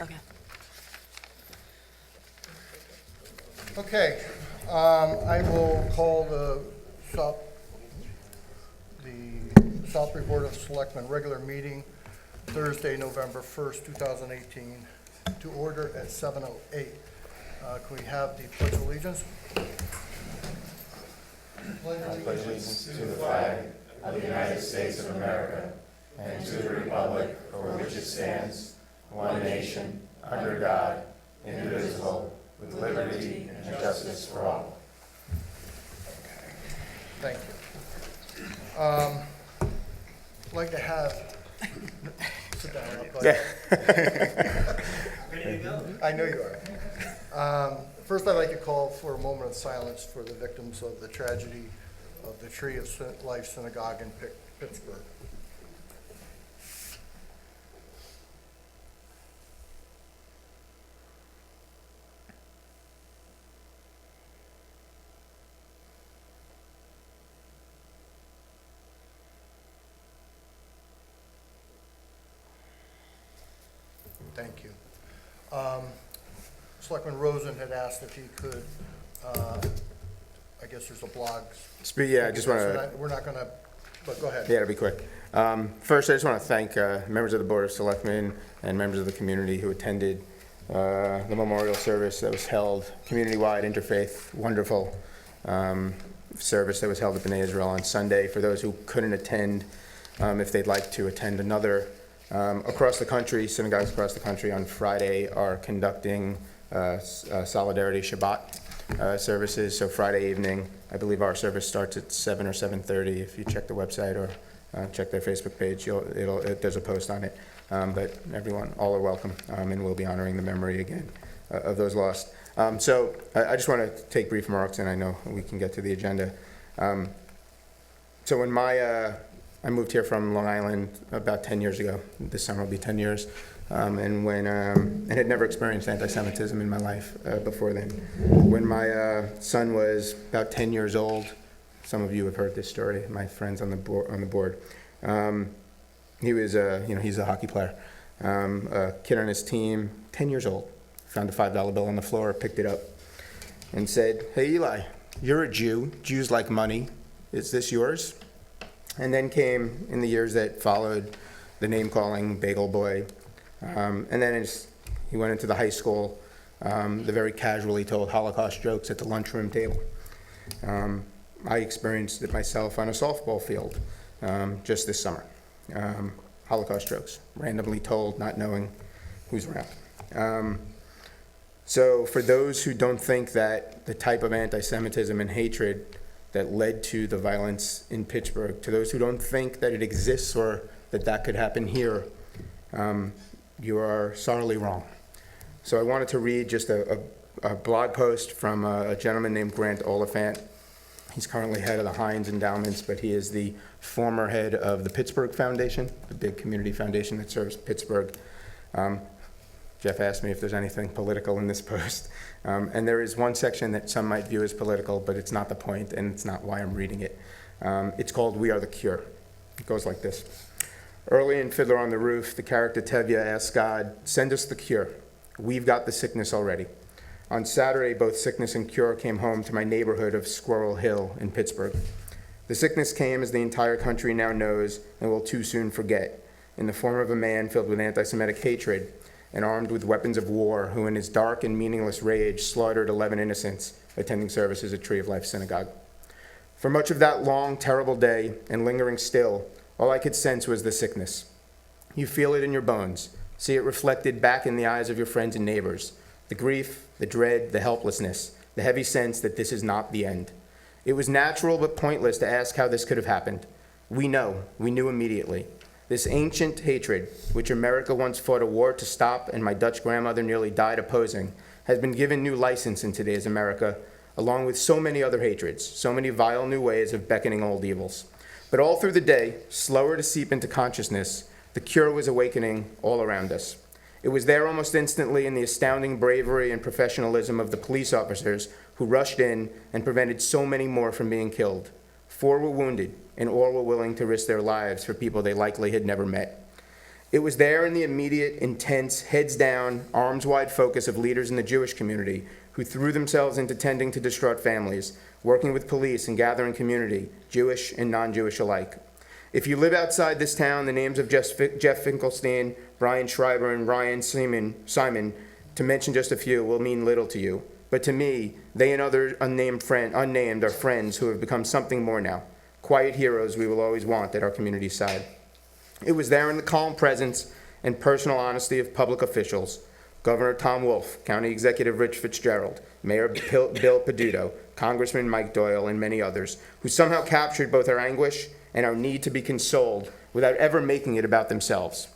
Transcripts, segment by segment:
Okay. Okay, I will call the Southbury Board of Selectmen regular meeting Thursday, November 1st, 2018, to order at 7:08. Can we have the Pledge of Allegiance? pledge allegiance to the flag of the United States of America and to the republic for which it stands, one nation, under God, indivisible, with liberty and justice for all. Thank you. I'd like to have, sit down, Ready to go? I know you are. First, I'd like to call for a moment of silence for the victims of the tragedy of the Tree of Life Synagogue in Pittsburgh. Thank you. Selectman Rosen had asked if he could, I guess there's a blog. Yeah, I just want to. We're not going to, but go ahead. Yeah, it'll be quick. First, I just want to thank members of the Board of Selectmen and members of the community who attended the memorial service that was held, community-wide, interfaith, wonderful service that was held at B'nai Israel on Sunday. For those who couldn't attend, if they'd like to attend another, across the country, synagogues across the country on Friday are conducting Solidarity Shabbat services. So Friday evening, I believe our service starts at 7 or 7:30. If you check the website or check their Facebook page, there's a post on it. But everyone, all are welcome, and we'll be honoring the memory again of those lost. So I just want to take brief remarks, and I know we can get to the agenda. So when I moved here from Long Island about 10 years ago. This summer will be 10 years. And had never experienced anti-Semitism in my life before then. When my son was about 10 years old, some of you have heard this story, my friends on the board. He was, he's a hockey player. A kid on his team, 10 years old, found a $5 bill on the floor, picked it up, and said, "Hey Eli, you're a Jew. Jews like money. Is this yours?" And then came, in the years that followed, the name-calling, bagel boy. And then he went into the high school, the very casually told Holocaust jokes at the lunchroom table. I experienced it myself on a softball field just this summer. Holocaust jokes, randomly told, not knowing who's around. So for those who don't think that the type of anti-Semitism and hatred that led to the violence in Pittsburgh, to those who don't think that it exists or that could happen here, you are sorely wrong. So I wanted to read just a blog post from a gentleman named Grant Oliphant. He's currently head of the Heinz Endowments, but he is the former head of the Pittsburgh Foundation, the big community foundation that serves Pittsburgh. Jeff asked me if there's anything political in this post. And there is one section that some might view as political, but it's not the point, and it's not why I'm reading it. It's called "We Are the Cure." It goes like this. Early in Fiddler on the Roof, the character Tevye asks God, "Send us the cure. We've got the sickness already." On Saturday, both sickness and cure came home to my neighborhood of Squirrel Hill in Pittsburgh. The sickness came, as the entire country now knows and will too soon forget, in the form of a man filled with anti-Semitic hatred and armed with weapons of war, who in his dark and meaningless rage slaughtered 11 innocents attending services at Tree of Life Synagogue. For much of that long, terrible day, and lingering still, all I could sense was the sickness. You feel it in your bones, see it reflected back in the eyes of your friends and neighbors, the grief, the dread, the helplessness, the heavy sense that this is not the end. It was natural but pointless to ask how this could have happened. We knew immediately. This ancient hatred, which America once fought a war to stop and my Dutch grandmother nearly died opposing, has been given new license in today's America, along with so many other hatreds, so many vile new ways of beckoning old evils. But all through the day, slower to seep into consciousness, the cure was awakening all around us. It was there almost instantly in the astounding bravery and professionalism of the police officers who rushed in and prevented so many more from being killed. 4 were wounded, and all were willing to risk their lives for people they likely had never met. It was there in the immediate, intense, heads down, arms wide focus of leaders in the Jewish community who threw themselves into tending to distraught families, working with police and gathering community, Jewish and non-Jewish alike. If you live outside this town, the names of Jeff Finkelstein, Brian Schreiber, and Ryan Simon, to mention just a few, will mean little to you. But to me, they and other unnamed are friends who have become something more now. Quiet heroes we will always want at our community's side. It was there in the calm presence and personal honesty of public officials, Governor Tom Wolf, County Executive Rich Fitzgerald, Mayor Bill Peduto, Congressman Mike Doyle, and many others, who somehow captured both our anguish and our need to be consoled without ever making it about themselves.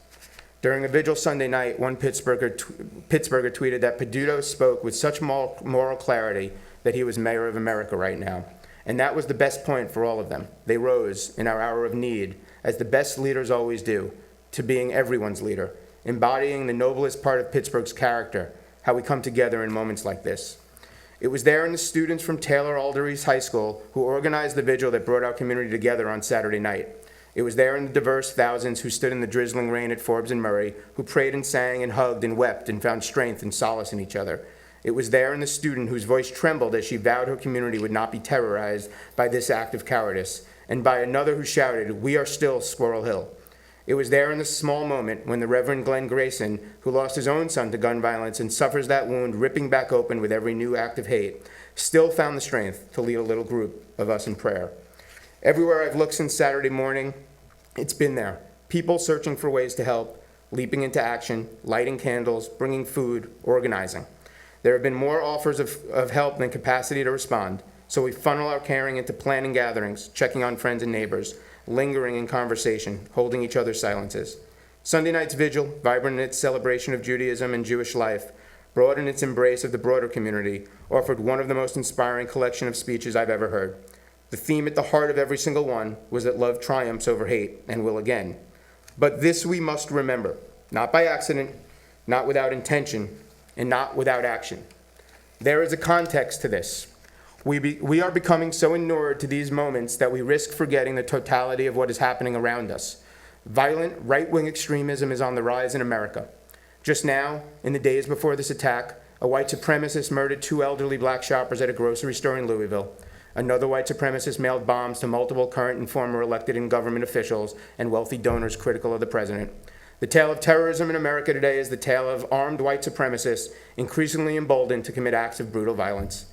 During a vigil Sunday night, one Pittsburgher tweeted that Peduto spoke with such moral clarity that he was mayor of America right now. And that was the best point for all of them. They rose in our hour of need, as the best leaders always do, to being everyone's leader, embodying the noblest part of Pittsburgh's character, how we come together in moments like this. It was there in the students from Taylor Alderese High School who organized the vigil that brought our community together on Saturday night. It was there in the diverse thousands who stood in the drizzling rain at Forbes and Murray, who prayed and sang and hugged and wept and found strength and solace in each other. It was there in the student whose voice trembled as she vowed her community would not be terrorized by this act of cowardice, and by another who shouted, "We are still Squirrel Hill." It was there in the small moment when the Reverend Glenn Grayson, who lost his own son to gun violence and suffers that wound ripping back open with every new act of hate, still found the strength to lead a little group of us in prayer. Everywhere I've looked since Saturday morning, it's been there. People searching for ways to help, leaping into action, lighting candles, bringing food, organizing. There have been more offers of help than capacity to respond, so we funnel our caring into planning gatherings, checking on friends and neighbors, lingering in conversation, holding each other's silences. Sunday night's vigil, vibrant in its celebration of Judaism and Jewish life, broad in its embrace of the broader community, offered one of the most inspiring collection of speeches I've ever heard. The theme at the heart of every single one was that love triumphs over hate and will again. But this we must remember, not by accident, not without intention, and not without action. There is a context to this. We are becoming so inured to these moments that we risk forgetting the totality of what is happening around us. Violent right-wing extremism is on the rise in America. Just now, in the days before this attack, a white supremacist murdered 2 elderly black shoppers at a grocery store in Louisville. Another white supremacist mailed bombs to multiple current and former elected and government officials and wealthy donors critical of the president. The tale of terrorism in America today is the tale of armed white supremacists increasingly emboldened to commit acts of brutal violence.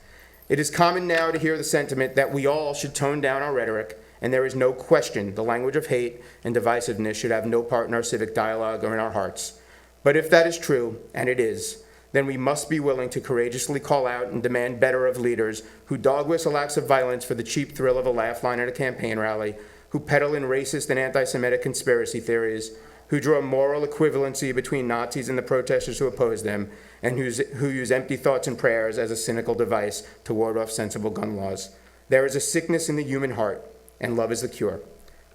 It is common now to hear the sentiment that we all should tone down our rhetoric, and there is no question the language of hate and divisiveness should have no part in our civic dialogue or in our hearts. But if that is true, and it is, then we must be willing to courageously call out and demand better of leaders who dog whistle acts of violence for the cheap thrill of a laugh line at a campaign rally, who peddle in racist and anti-Semitic conspiracy theories, who draw moral equivalency between Nazis and the protesters who oppose them, and who use empty thoughts and prayers as a cynical device to ward off sensible gun laws. There is a sickness in the human heart, and love is the cure.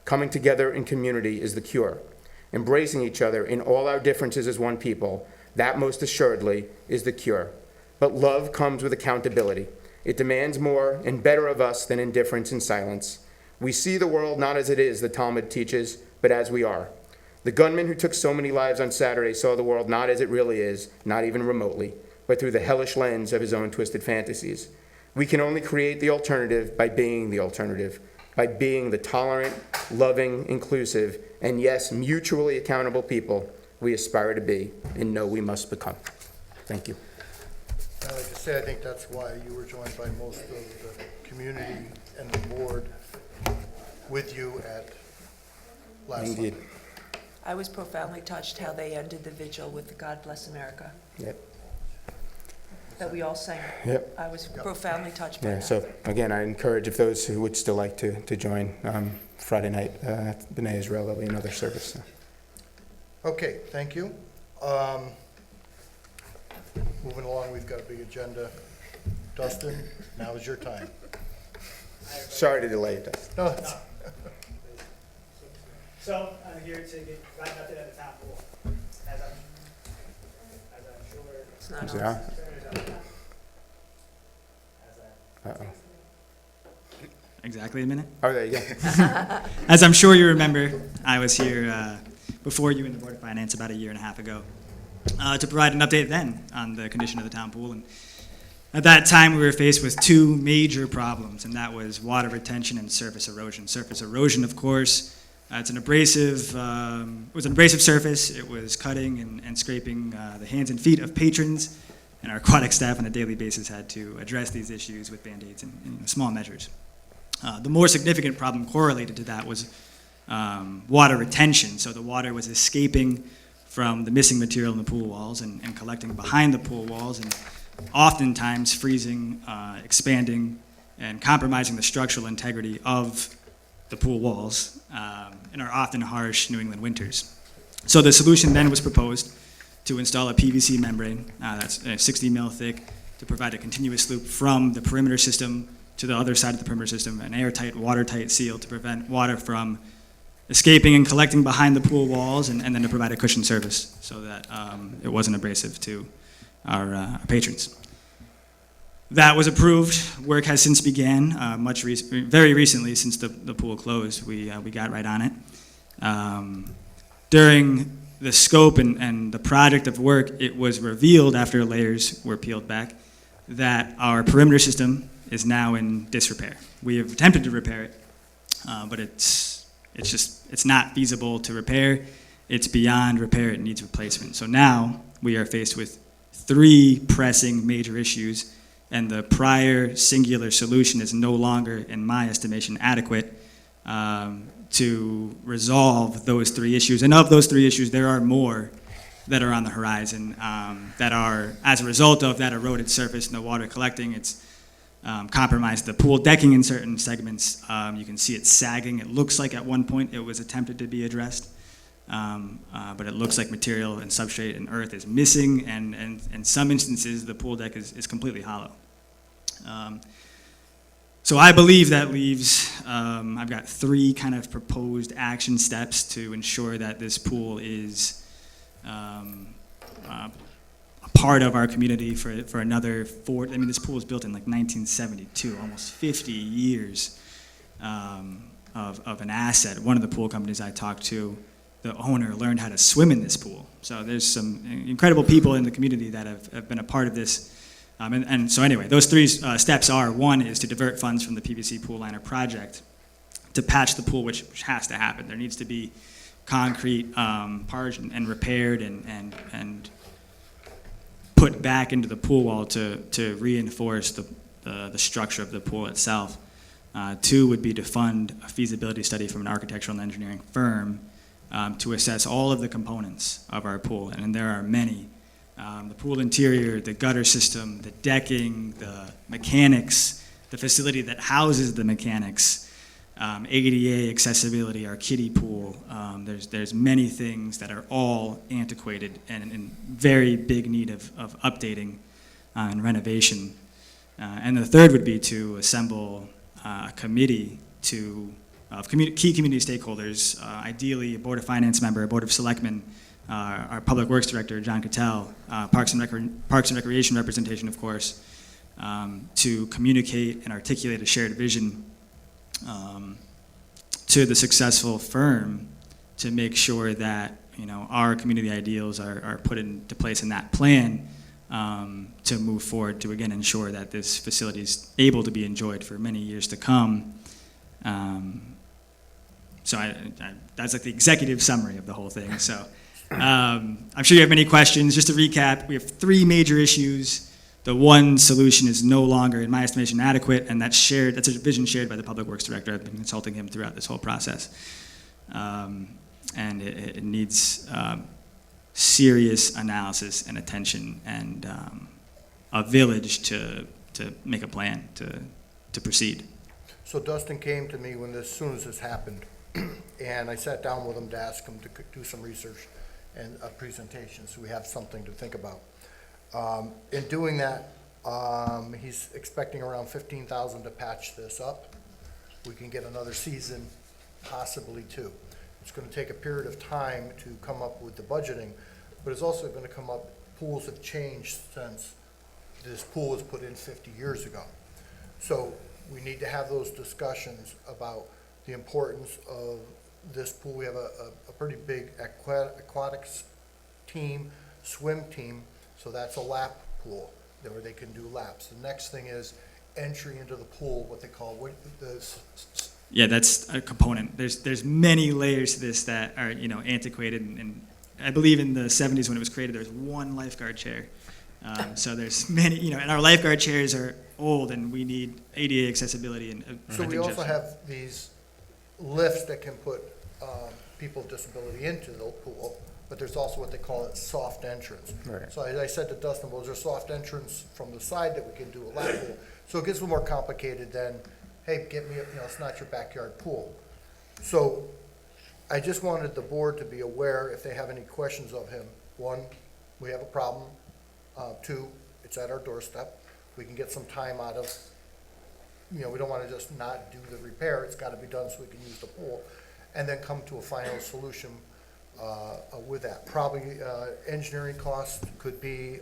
Coming together in community is the cure. Embracing each other in all our differences as one people, that most assuredly is the cure. But love comes with accountability. It demands more and better of us than indifference and silence. We see the world not as it is, the Talmud teaches, but as we are. The gunman who took so many lives on Saturday saw the world not as it really is, not even remotely, but through the hellish lens of his own twisted fantasies. We can only create the alternative by being the alternative, by being the tolerant, loving, inclusive, and yes, mutually accountable people we aspire to be and know we must become. Thank you. Like I say, I think that's why you were joined by most of the community and the board with you at last Indeed. Sunday. I was profoundly touched how they ended the vigil with God Bless America, Yep. that we all sang. Yep. I was profoundly touched by Yeah, that. so again, I encourage if those who would still like to join Friday night at B'nai Israel, there'll be another service. So. Okay, thank you. Moving along, we've got a big agenda. Dustin, now is your time. Sorry to delay it. No, it's- So I'm here to get right up to the town pool, as I'm sure. It's not Is it on. on? Uh-oh. Exactly a minute. Oh, there you go. As I'm sure you remember, I was here before you in the Board of Finance about a year and a half ago to provide an update then on the condition of the town pool. And at that time, we were faced with two major problems, and that was water retention and surface erosion. Surface erosion, of course, it was an abrasive surface. It was cutting and scraping the hands and feet of patrons, and our aquatic staff on a daily basis had to address these issues with Band-Aids and small measures. The more significant problem correlated to that was water retention. So the water was escaping from the missing material in the pool walls and collecting behind the pool walls, and oftentimes freezing, expanding, and compromising the structural integrity of the pool walls in our often harsh New England winters. So the solution then was proposed to install a PVC membrane that's 60 mil thick to provide a continuous loop from the perimeter system to the other side of the perimeter system, an airtight, watertight seal to prevent water from escaping and collecting behind the pool walls, and then to provide a cushioned surface so that it wasn't abrasive to our patrons. That was approved. Work has since began very recently since the pool closed. We got right on it. During the scope and the project of work, it was revealed after layers were peeled back that our perimeter system is now in disrepair. We have attempted to repair it, but it's not feasible to repair. It's beyond repair. It needs replacement. So now we are faced with three pressing major issues, and the prior singular solution is no longer, in my estimation, adequate to resolve those three issues. And of those three issues, there are more that are on the horizon that are, as a result of that eroded surface and the water collecting, it's compromised the pool decking in certain segments. You can see it sagging. It looks like at one point it was attempted to be addressed, but it looks like material and substrate and earth is missing, and in some instances the pool deck is completely hollow. So I believe that leaves, I've got three kind of proposed action steps to ensure that this pool is a part of our community for another this pool was built in like 1972, almost 50 years of an asset. One of the pool companies I talked to, the owner learned how to swim in this pool. So there's some incredible people in the community that have been a part of this. And so anyway, those three steps are, one is to divert funds from the PVC pool liner project to patch the pool, which has to happen. There needs to be concrete parged and repaired and put back into the pool wall to reinforce the structure of the pool itself. Two would be to fund a feasibility study from an architectural and engineering firm to assess all of the components of our pool, and there are many. The pool interior, the gutter system, the decking, the mechanics, the facility that houses the mechanics, ADA accessibility, our kiddie pool. There's many things that are all antiquated and in very big need of updating and renovation. And the third would be to assemble a committee of key community stakeholders, ideally a Board of Finance member, a Board of Selectmen, our Public Works Director, John Cattell, Parks and Recreation representation, of course, to communicate and articulate a shared vision to the successful firm to make sure that our community ideals are put into place in that plan to move forward to again ensure that this facility is able to be enjoyed for many years to come. So that's like the executive summary of the whole thing. So I'm sure you have many questions. Just to recap, we have three major issues. The one solution is no longer, in my estimation, adequate, and that's shared. That's a vision shared by the Public Works Director. I've been consulting him throughout this whole process. And it needs serious analysis and attention and a village to make a plan to proceed. So Dustin came to me as soon as this happened, and I sat down with him to ask him to do some research and a presentation, so we have something to think about. In doing that, he's expecting around $15,000 to patch this up. We can get another season, possibly two. It's going to take a period of time to come up with the budgeting, but it's also going to come up, pools have changed since this pool was put in 50 years ago. So we need to have those discussions about the importance of this pool, we have a pretty big aquatics team, swim team, so that's a lap pool, where they can do laps. The next thing is entry into the pool, what they call, Yeah, that's a component. There's many layers to this that are, you know, antiquated, and I believe in the 70s when it was created, there was one lifeguard chair. So there's many, you know, and our lifeguard chairs are old, and we need ADA accessibility. And So we also have these lifts that can put people with disability into the pool, but there's also what they call it soft entrance. Right. So I said to Dustin, well, is there a soft entrance from the side that we can do a lap pool? So it gets a little more complicated than, hey, get me, it's not your backyard pool. So I just wanted the board to be aware if they have any questions of him. One, we have a problem. Two, it's at our doorstep. We can get some time out of, we don't want to just not do the repair. It's got to be done so we can use the pool. And then come to a final solution with that. Probably engineering cost could be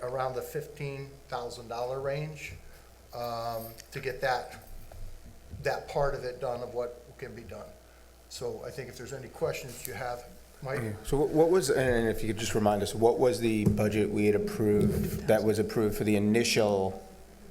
around the $15,000 range to get that part of it done of what can be done. So I think if there's any questions you have, Mike? So what was, and if you could just remind us, what was the budget we had approved, that was approved for the initial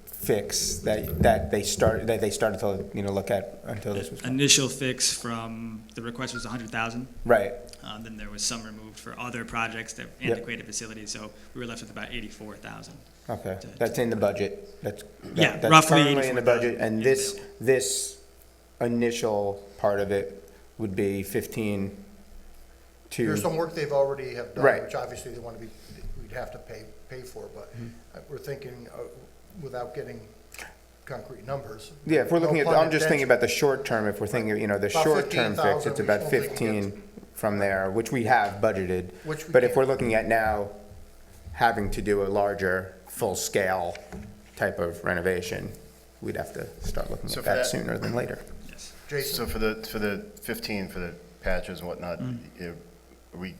fix that they started to, look at until this was? Initial fix from the request was 100,000. Right. Then there was some removed for other projects that antiquated facilities, so we were left with about 84,000. Okay, that's in the budget. That's roughly currently in the budget, 84,000. and this initial part of it would be 15 to. There's some work they've already have done, Right. which obviously they want to we'd have to pay for, but we're thinking without getting concrete numbers. Yeah, if we're looking No at, pun I'm just thinking intended. about the short term, if we're thinking, the About short-term fix, 15,000 it's we about hopefully can 15 from there, which we have budgeted. Which we But if can. we're looking at now having to do a larger, full-scale type of renovation, we'd have to start looking So at for that that- sooner than later. Yes. Jason? So for the 15, for the patches and whatnot, are we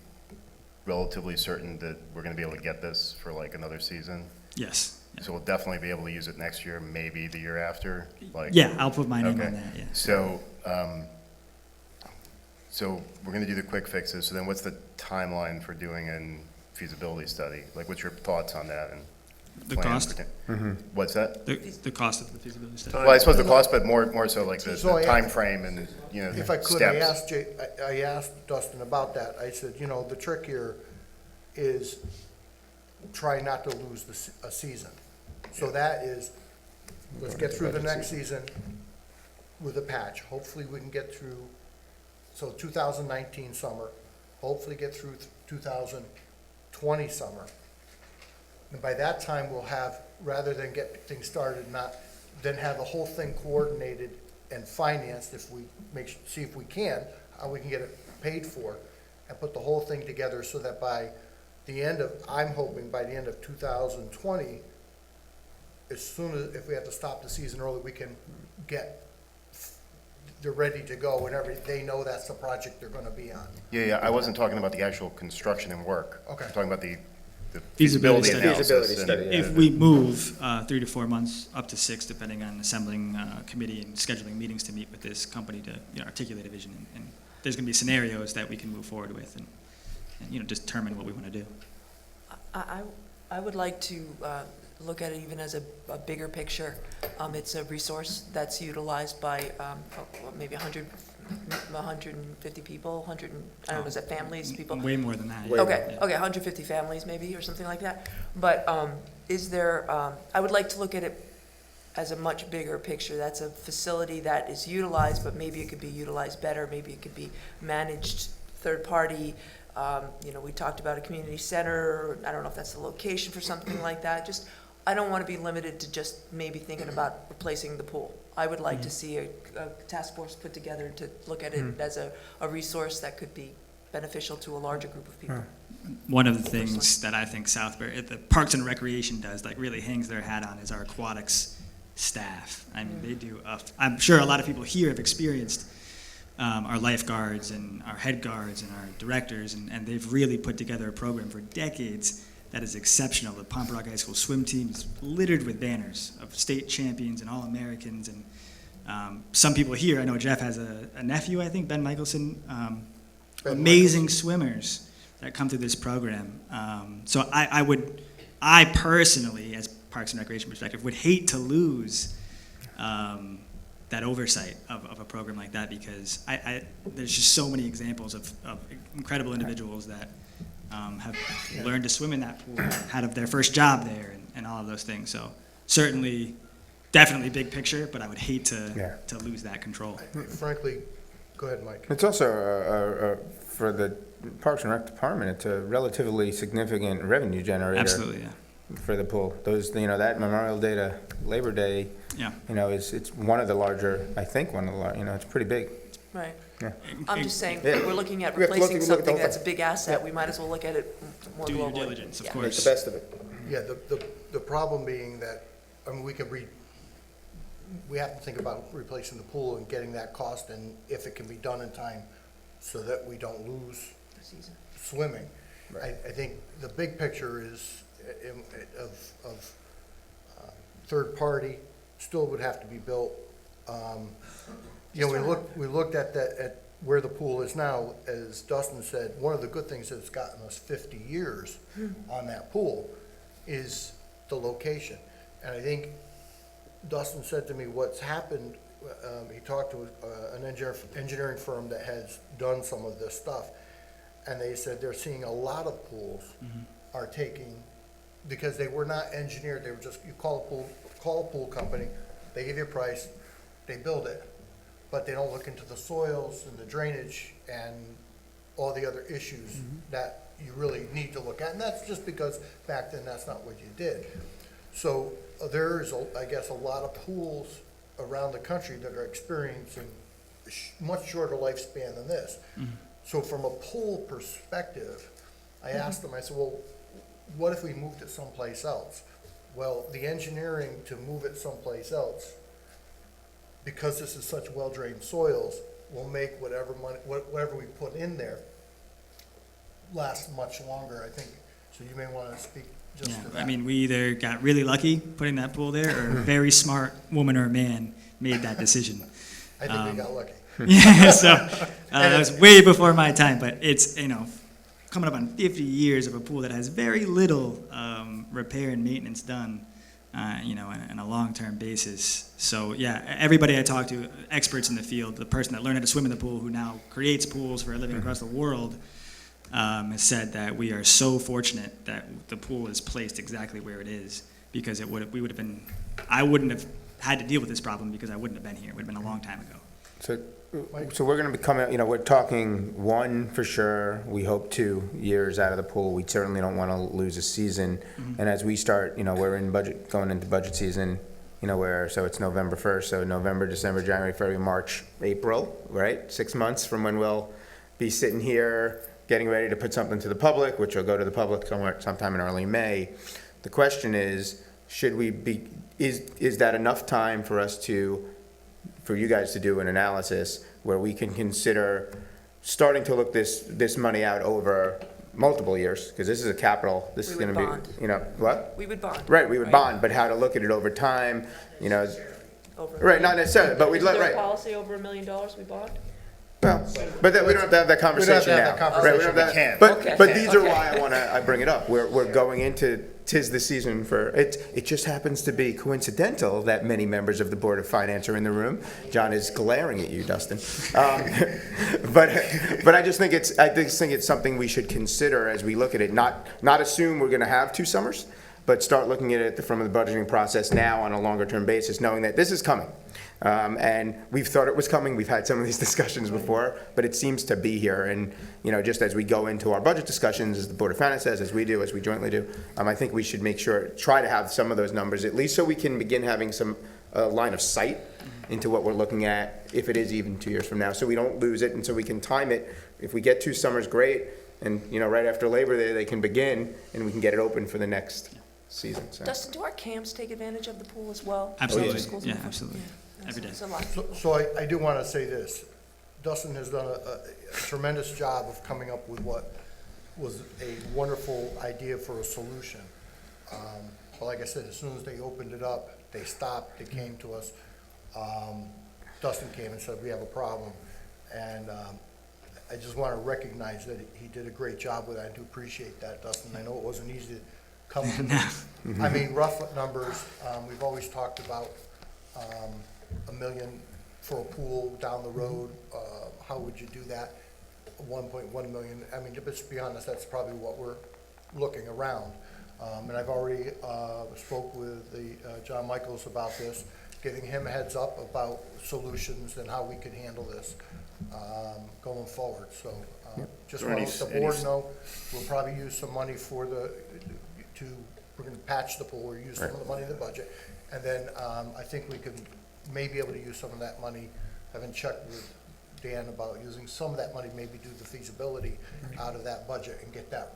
relatively certain that we're gonna be able to get this for like another season? Yes. Yeah. So we'll definitely be able to use it next year, maybe the year after, like? Yeah, I'll put my name Okay. on that, yeah. So we're gonna do the quick fixes, so then what's the timeline for doing a feasibility study? Like, what's your thoughts on that and? The plan cost? for What's that? The cost of the feasibility study. Well, I suppose the cost, but more so like the So I- timeframe and, If I the could, I steps. asked Dustin about that. I said, the trick here is try not to lose a season. So that is, let's get through the next season with a patch. Hopefully we can get through, 2019 summer, hopefully get through 2020 summer. And by that time, we'll have, rather than get things started, then have the whole thing coordinated and financed if we see if we can, how we can get it paid for, and put the whole thing together so that by the end of, I'm hoping by the end of 2020, as soon as, if we have to stop the season early, we can they're ready to go and they know that's the project they're gonna be on. Yeah, I wasn't talking about the actual construction and work. Okay. I'm talking about the Feasibility feasibility study. analysis. Feasibility and- study, If we move 3 to 4 months, up to 6, depending on assembling committee and scheduling meetings to meet with this company to articulate a vision, and there's going to be scenarios that we can move forward with and determine what we want to do. I would like to look at it even as a bigger picture. It's a resource that's utilized by maybe 150 people, I don't know, is that families, people? Way more than that. Way yeah. Okay, Yeah. okay, 150 families maybe, or something like that. But is there, I would like to look at it as a much bigger picture. That's a facility that is utilized, but maybe it could be utilized better, maybe it could be managed third party. We talked about a community center, I don't know if that's the location for something like that. I don't want to be limited to just maybe thinking about replacing the pool. I would like to see a task force put together to look at it as a resource that could be beneficial to a larger group of people. One of the things that I think Southbury, the Parks and Recreation does, like really hangs their hat on, is our aquatics staff. I mean, they do, I'm sure a lot of people here have experienced our lifeguards and our head guards and our directors, and they've really put together a program for decades that is exceptional. The Pomperaug High School swim team is littered with banners of state champions and All-Americans, and Some people here, I know Jeff has a nephew, I think, Ben Michelson, Ben amazing swimmers that come through this program. So I personally, as Parks and Recreation perspective, would hate to lose that oversight of a program like that, because there's just so many examples of incredible individuals that have learned to swim in that pool, had their first job there, and all of those things. So certainly, definitely big picture, but I would hate to lose that control. Frankly, go ahead, Mike. It's also, for the Parks and Rec Department, it's a relatively significant revenue generator. Absolutely, yeah. For the pool. Those, that Memorial Day to Labor Day, Yeah. it's one of the larger, I think one of the large, it's pretty big. Right. Yeah. I'm just saying, Yeah. we're looking at We have to replacing look at the something whole that's a thing. big asset, we might as well look at it more Do globally. due diligence, of Yeah. course. Make the best of it. Yeah, the problem being that, we have to think about replacing the pool and getting that cost, and if it can be done in time so that we don't lose The season. swimming. I think the big picture is of third party, still would have to be built. We looked at where the pool is now, as Dustin said, one of the good things that's gotten us 50 years on that pool is the location. And I think Dustin said to me what's happened, he talked to an engineering firm that has done some of this stuff, and they said they're seeing a lot of pools are taking, because they were not engineered, they were just, you call a pool company, they give you a price, they build it, but they don't look into the soils and the drainage and all the other issues that you really need to look at, and that's just because back then that's not what you did. So there's, I guess, a lot of pools around the country that are experiencing much shorter lifespan than this. So from a pool perspective, I asked them, I said, well, what if we moved it someplace else? Well, the engineering to move it someplace else, because this is such well-drained soils, will make whatever we put in there last much longer, I think. So you may want to speak just Yeah, to that. I mean, we either got really lucky putting that pool there, or a very smart woman or man made that decision. I think we got lucky. Yeah, so that was way before my time, but it's, coming up on 50 years of a pool that has very little repair and maintenance done, on a long-term basis. So yeah, everybody I talk to, experts in the field, the person that learned how to swim in the pool, who now creates pools for a living across the world, has said that we are so fortunate that the pool is placed exactly where it is, because I wouldn't have had to deal with this problem because I wouldn't have been here. It would have been a long time ago. So we're going to be coming, we're talking 1 for sure, we hope 2 years out of the pool. We certainly don't want to lose a season. And as we start, we're going into budget season, so it's November 1st, so November, December, January, February, March, April, right? 6 months from when we'll be sitting here getting ready to put something to the public, which will go to the public sometime in early May. The question is, is that enough time for you guys to do an analysis where we can consider starting to look this money out over multiple years? Because this is a capital, this is We would going to be, bond. what? We would bond. Right, we would bond, but how to look at it over time, Over. right, not necessarily, but we'd Is let, there a right. policy over $1 million we bond? Well, but then we don't have to have that conversation now. have that Right, we conversation. don't have We that- can't. But these are Okay. why I bring it up. We're going into, 'tis the season for, it just happens to be coincidental that many members of the Board of Finance are in the room. John is glaring at you, Dustin. But I just think it's something we should consider as we look at it, not assume we're gonna have 2 summers, but start looking at it from the budgeting process now on a longer term basis, knowing that this is coming. And we've thought it was coming, we've had some of these discussions before, but it seems to be here. And, just as we go into our budget discussions, as the Board of Finance says, as we jointly do, I think we should try to have some of those numbers, at least so we can begin having some line of sight into what we're looking at, if it is even 2 years from now, so we don't lose it, and so we can time it. If we get 2 summers, great, and, right after Labor Day, they can begin, and we can get it open for the next season, so. Dustin, do our camps take advantage of the pool as well? Absolutely. Elementary schools and Yeah, before? absolutely. Yeah. Every day. It's a lot. So I do want to say this. Dustin has done a tremendous job of coming up with what was a wonderful idea for a solution. But like I said, as soon as they opened it up, they stopped, they came to us. Dustin came and said, we have a problem. And I just want to recognize that he did a great job with that. I do appreciate that, Dustin. I know it wasn't easy to come to me. I mean, rough numbers, we've always talked about $1 million for a pool down the road. How would you do that? 1.1 million. I mean, let's be honest, that's probably what we're looking around. And I've already spoke with John Michaels about this, giving him a heads up about solutions and how we can handle this going forward. So just Is there want to let the board know, we'll probably use some money for we're going to patch the pool or use some of the money in the budget. And then I think we can maybe be able to use some of that money, having checked with Dan about using some of that money, maybe do the feasibility out of that budget and get that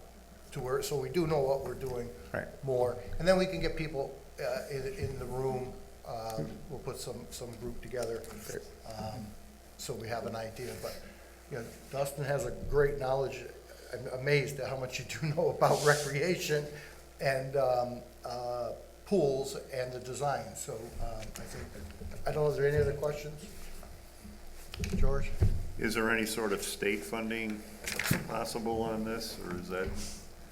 to where, so we do know what we're doing more. And then we can get people in the room. We'll put some group together so we have an idea. But, you know, Dustin has a great knowledge. I'm amazed at how much you do know about recreation and pools and the design. So I don't know, is there any other questions? George? Is there any sort of state funding possible on this, or is that?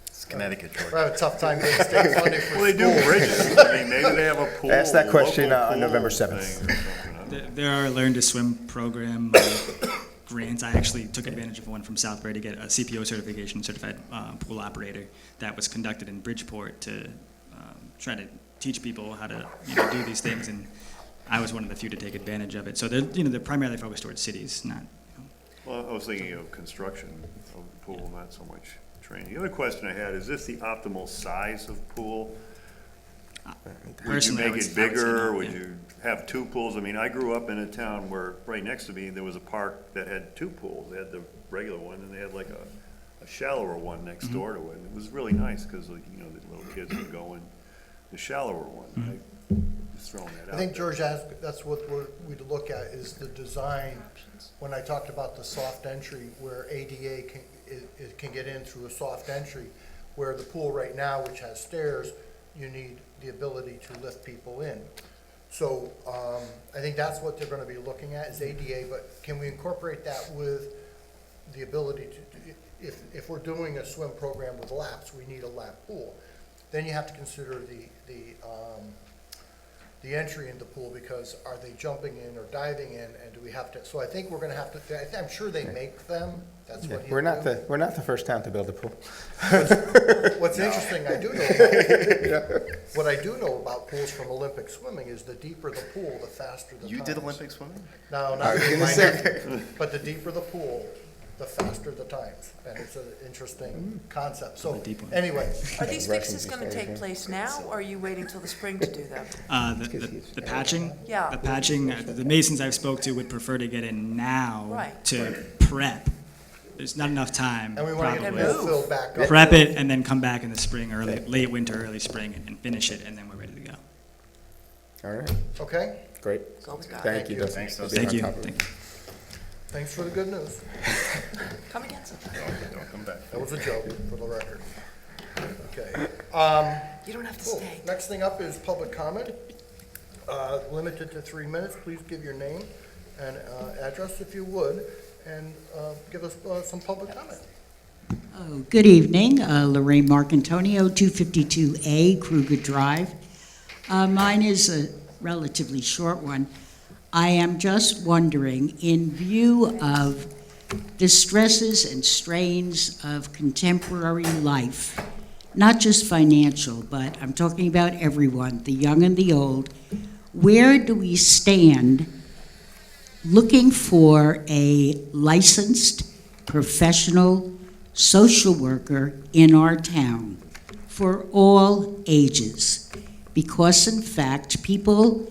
It's Connecticut, George. We're having a tough time getting state funding for Well, they do schools. bridges. I mean, maybe they have a pool. Ask that question local on pool November thing 7th. or something. I don't know. There are Learn to Swim program grants. I actually took advantage of one from Southbury to get a CPO certification, certified pool operator, that was conducted in Bridgeport to try to teach people how to do these things, and I was one of the few to take advantage of it. So they're primarily focused towards cities, not. Well, I was thinking of construction of the pool, not so much training. The other question I had, is this the optimal size of pool? Would you Personally, I make would- it I would say bigger? no, Would yeah. you have two pools? I mean, I grew up in a town where, right next to me, there was a park that had two pools. They had the regular one, and they had like a shallower one next door to it. And it was really nice, because, the little kids would go in the shallower one. Just throwing that out I think there. George asked, that's what we'd look at, is the design. When I talked about the soft entry, where ADA can get in through a soft entry, where the pool right now, which has stairs, you need the ability to lift people in. So I think that's what they're gonna be looking at, is ADA, but can we incorporate that with the ability to, if we're doing a swim program with laps, we need a lap pool. Then you have to consider the entry in the pool, because are they jumping in or diving in, and do we have to, so I think we're gonna have to, I'm sure they make them, that's what he'll We're not do. we're not the first town to build a pool. What's interesting, what I do know about pools from Olympic swimming is the deeper the pool, the faster the times. You did Olympic swimming? No, I not was me, gonna my say. nephew. But the deeper the pool, the faster the times, and it's an interesting concept. So, deep one. anyway, Are these Russians fixes gonna before, take yeah. place now, or are you waiting till the spring to do them? The patching? Yeah. The patching, the masons I've spoke to would prefer to get in now Right. to prep. There's not enough time, and we wanna get the probably. pool filled back up. Prep it and then come back in the spring, late winter, early spring, and finish it, and then we're ready to go. All right, Okay, great. Go with God. Thank you, you. Dustin. Thanks, for Dustin. being Thank you. on top of it. Thank you. thanks for the good news. Come again sometime. Don't come back. That was a joke, for the record. Okay. You don't have to Cool. stay. Next thing up is public comment. Limited to 3 minutes. Please give your name and address if you would, and give us some public comment. Oh, good evening, Lorraine Marcantonio, 252A Kruger Drive. Mine is a relatively short one. I am just wondering, in view of the stresses and strains of contemporary life, not just financial, but I'm talking about everyone, the young and the old, where do we stand looking for a licensed professional social worker in our town for all ages? Because in fact, people,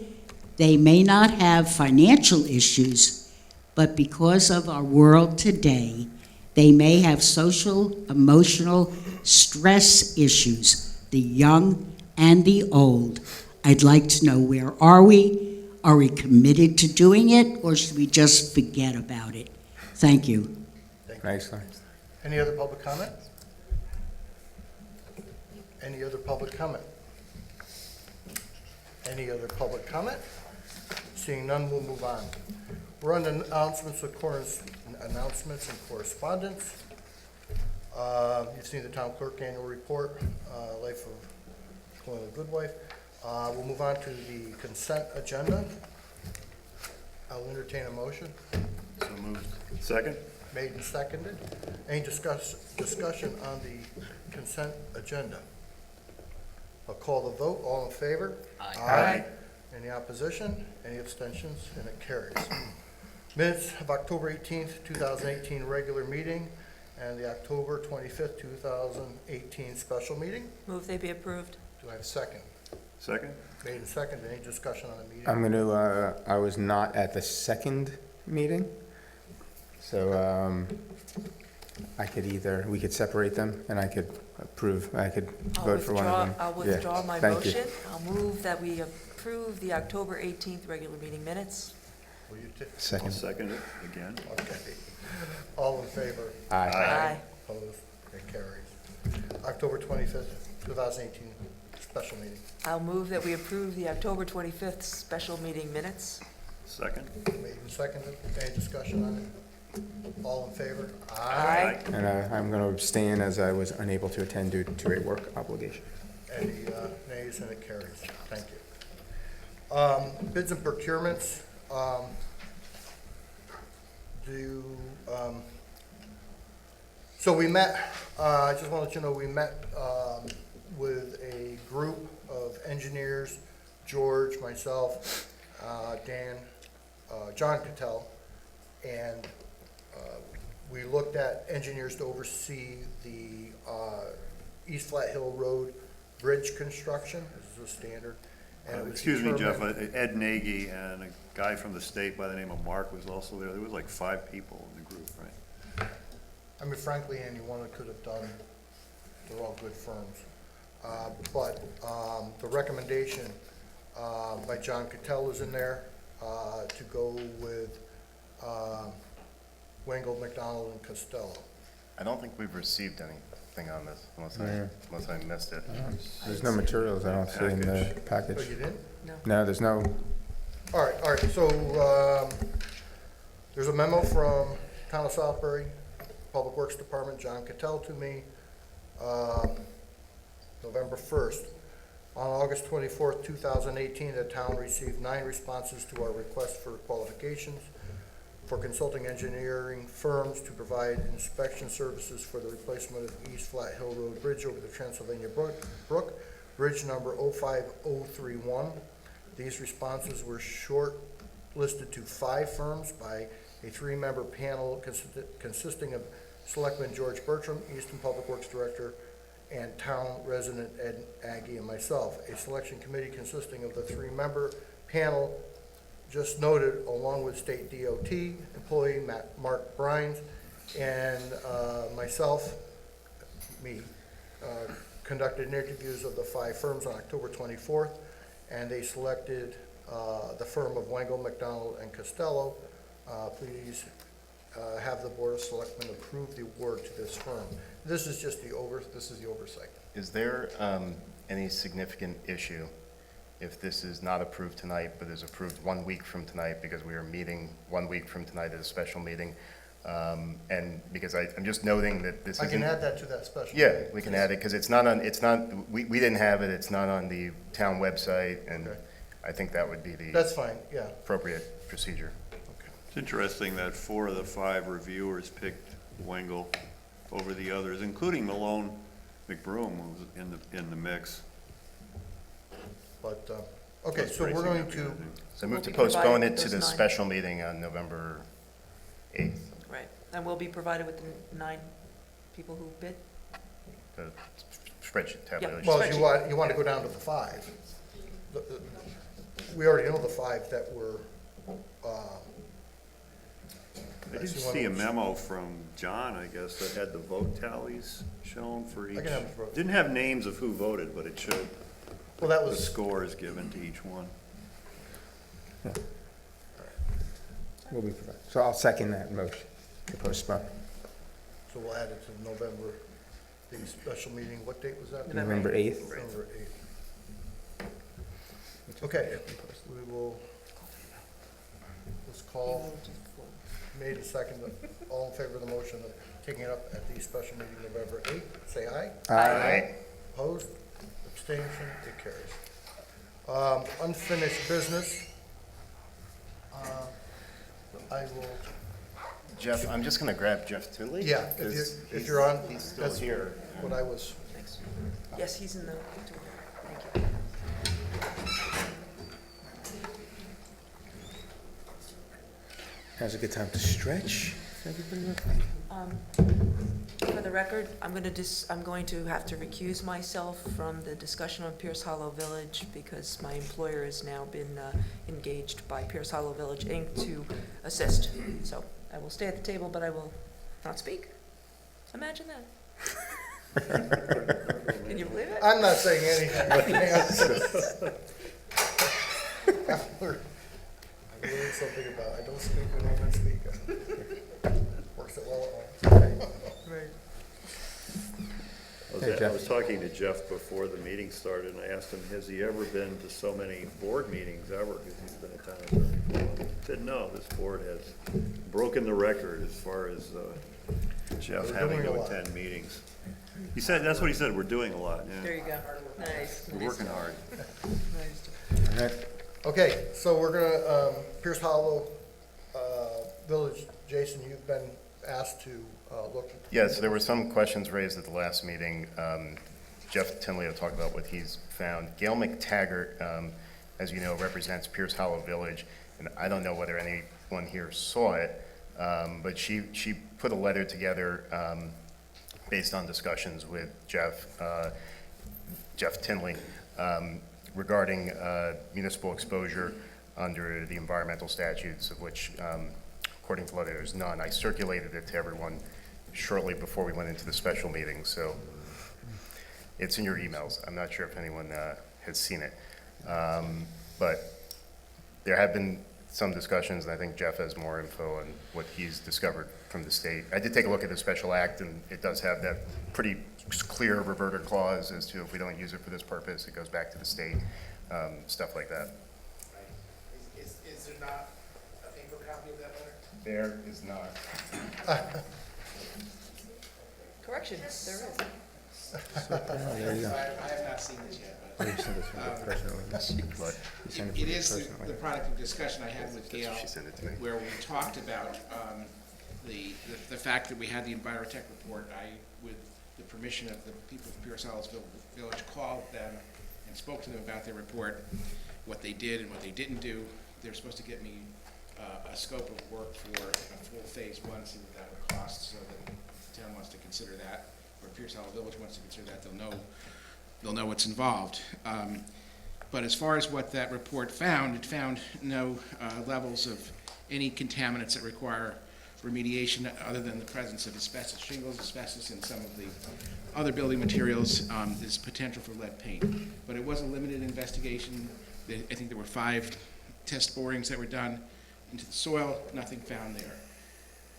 they may not have financial issues, but because of our world today, they may have social, emotional stress issues, the young and the old. I'd like to know, where are we? Are we committed to doing it, or should we just forget about it? Thank you. Nice, nice. Any other public comment? Any other public comment? Any other public comment? Seeing none, we'll move on. We're on the announcements and correspondence. You've seen the town clerk annual report, Life of Colonial Goodwife. We'll move on to the consent agenda. I'll entertain a motion. So moved. Second? Made and seconded. Any discussion on the consent agenda? I'll call the vote. All in favor? Aye. Any opposition? Any abstentions? And it carries. Minutes of October 18th, 2018 regular meeting and the October 25th, 2018 special meeting. Move they be approved. Do I have a second? Second? Made and seconded. Any discussion on the meeting? I'm going to, I was not at the second meeting, so we could separate them, and I could vote for one of them. I'll withdraw my Thank you. motion. I'll move that we approve the October 18th regular meeting minutes. Will you I'll Second. second it again. Okay. All in favor? Aye. Aye. Opposed? It carries. October 25th, 2018 special meeting. I'll move that we approve the October 25th special meeting minutes. Second? Made and seconded. Any discussion on it? All in favor? Aye. And I'm going to abstain as I was unable to attend due to a work obligation. Any nays? And it carries. Thank you. Bids and procurements. So we met, I just want to let you know, we met with a group of engineers, George, myself, Dan, John Cattell, and we looked at engineers to oversee the East Flat Hill Road bridge construction. This is a standard. And it was Excuse me, Jeff, determined- Ed Nagy and a guy from the state by the name of Mark was also there. There was like 5 people in the group, right? I mean, frankly, anyone could have done, they're all good firms. But the recommendation by John Cattell is in there to go with Wengel, McDonald, and Costello. I don't think we've received anything on this, Yeah. unless I missed it. There's no materials I don't see in the Oh, package. you didn't? No, there's no, All right, so there's a memo from Town of Southbury, Public Works Department, John Cattell to me, November 1st. On August 24th, 2018, the town received 9 responses to our request for qualifications for consulting engineering firms to provide inspection services for the replacement of East Flat Hill Road Bridge over the Transylvania Brook, bridge number 05031. These responses were short-listed to 5 firms by a 3-member panel consisting of Selectman George Bertram, Easton Public Works Director, and town resident Ed Aggie and myself. A selection committee consisting of the 3-member panel just noted, along with state DOT employee Mark Brines and myself, conducted interviews of the 5 firms on October 24th, and they selected the firm of Wengel, McDonald, and Costello. Please have the Board of Selectmen approve the award to this firm. This is just the oversight. Is there any significant issue if this is not approved tonight, but is approved 1 week from tonight, because we are meeting 1 week from tonight at a special meeting? And because I'm just noting that this I isn't... can add that to that special. Yeah, meeting. we can add it, because it's not on, we didn't have it, it's not on the town website, and Okay. I think that would be the That's fine, yeah. appropriate procedure. It's interesting that 4 of the 5 reviewers picked Wengel over the others, including Malone McBroom, who was in the mix. But, okay, That's so pretty we're going to, significant, I think. So We'll move to be provided postpone with it to those the 9. special meeting on November 8th, Right. And we'll be provided with the 9 people who bid? the spreadsheet tabulation. well, you want to go down to the 5. We already know the 5 that were, I did see a memo from John, I guess, that had the vote tallies shown for each. can have the vote. Didn't have names of who voted, but it showed well, that the was, scores given to each one. will be provided. So I'll second that motion to postpone. so we'll add it to November, the special meeting. What date was that? November 8th. November 8th. Okay, we will, let's call. Made and seconded. All in favor of the motion of taking it up at the special meeting November 8th, say aye. Aye. Opposed? Abstention? It carries. Unfinished business. I will, Jeff, I'm just gonna grab Jeff Tinley. yeah, if 'cause you're on. He's still that's here. What I was, Thanks. Yes, he's in the, thank you. Now's a good time to stretch. Everybody look like. For the record, I'm going to have to recuse myself from the discussion on Pierce Hollow Village because my employer has now been engaged by Pierce Hollow Village, Inc. to assist. So I will stay at the table, but I will not speak. Imagine that. Can you believe it? I'm not saying anything. I learned something about, I don't speak when I'm speaking. Works it well at home. Right. Hey, Jeff. I was talking to Jeff before the meeting started, and I asked him, has he ever been to so many board meetings ever, because he's been a town attorney for a while. He said, no, this board has broken the record as far as Jeff We're having doing a to lot. attend meetings. He said, that's what he said, we're doing a lot, There yeah. you go. Nice. We're working hard. Nice. All right. Okay, so we're gonna, Pierce Hollow Village, Jason, you've been asked to look. Yes, there were some questions raised at the last meeting. Jeff Tinley talked about what he's found. Gail McTaggart, as you know, represents Pierce Hollow Village, and I don't know whether anyone here saw it, but she put a letter together based on discussions with Jeff Tinley regarding municipal exposure under the environmental statutes, of which, according to the letter, there's none. I circulated it to everyone shortly before we went into the special meeting, so it's in your emails. I'm not sure if anyone has seen it. But there have been some discussions, and I think Jeff has more info on what he's discovered from the state. I did take a look at the special act, and it does have that pretty clear reverter clause as to if we don't use it for this purpose, it goes back to the state, stuff like that. Is there not a paper copy of that letter? There is not. Correction, there is. There you go. I have not seen this yet, Oh, but you sent it to me personally. But You sent it to me is personally. the product of discussion I had with Gail, she sent it to me. where we talked about the fact that we had the Envirotech report. I, with the permission of the people of Pierce Hollow Village, called them and spoke to them about their report, what they did and what they didn't do. They're supposed to get me a scope of work for a full phase one, see what that would cost, so that if the town wants to consider that, or Pierce Hollow Village wants to consider that, they'll know what's involved. But as far as what that report found, it found no levels of any contaminants that require remediation other than the presence of asbestos shingles, asbestos in some of the other building materials. There's potential for lead paint. But it was a limited investigation. I think there were 5 test borings that were done into the soil, nothing found there.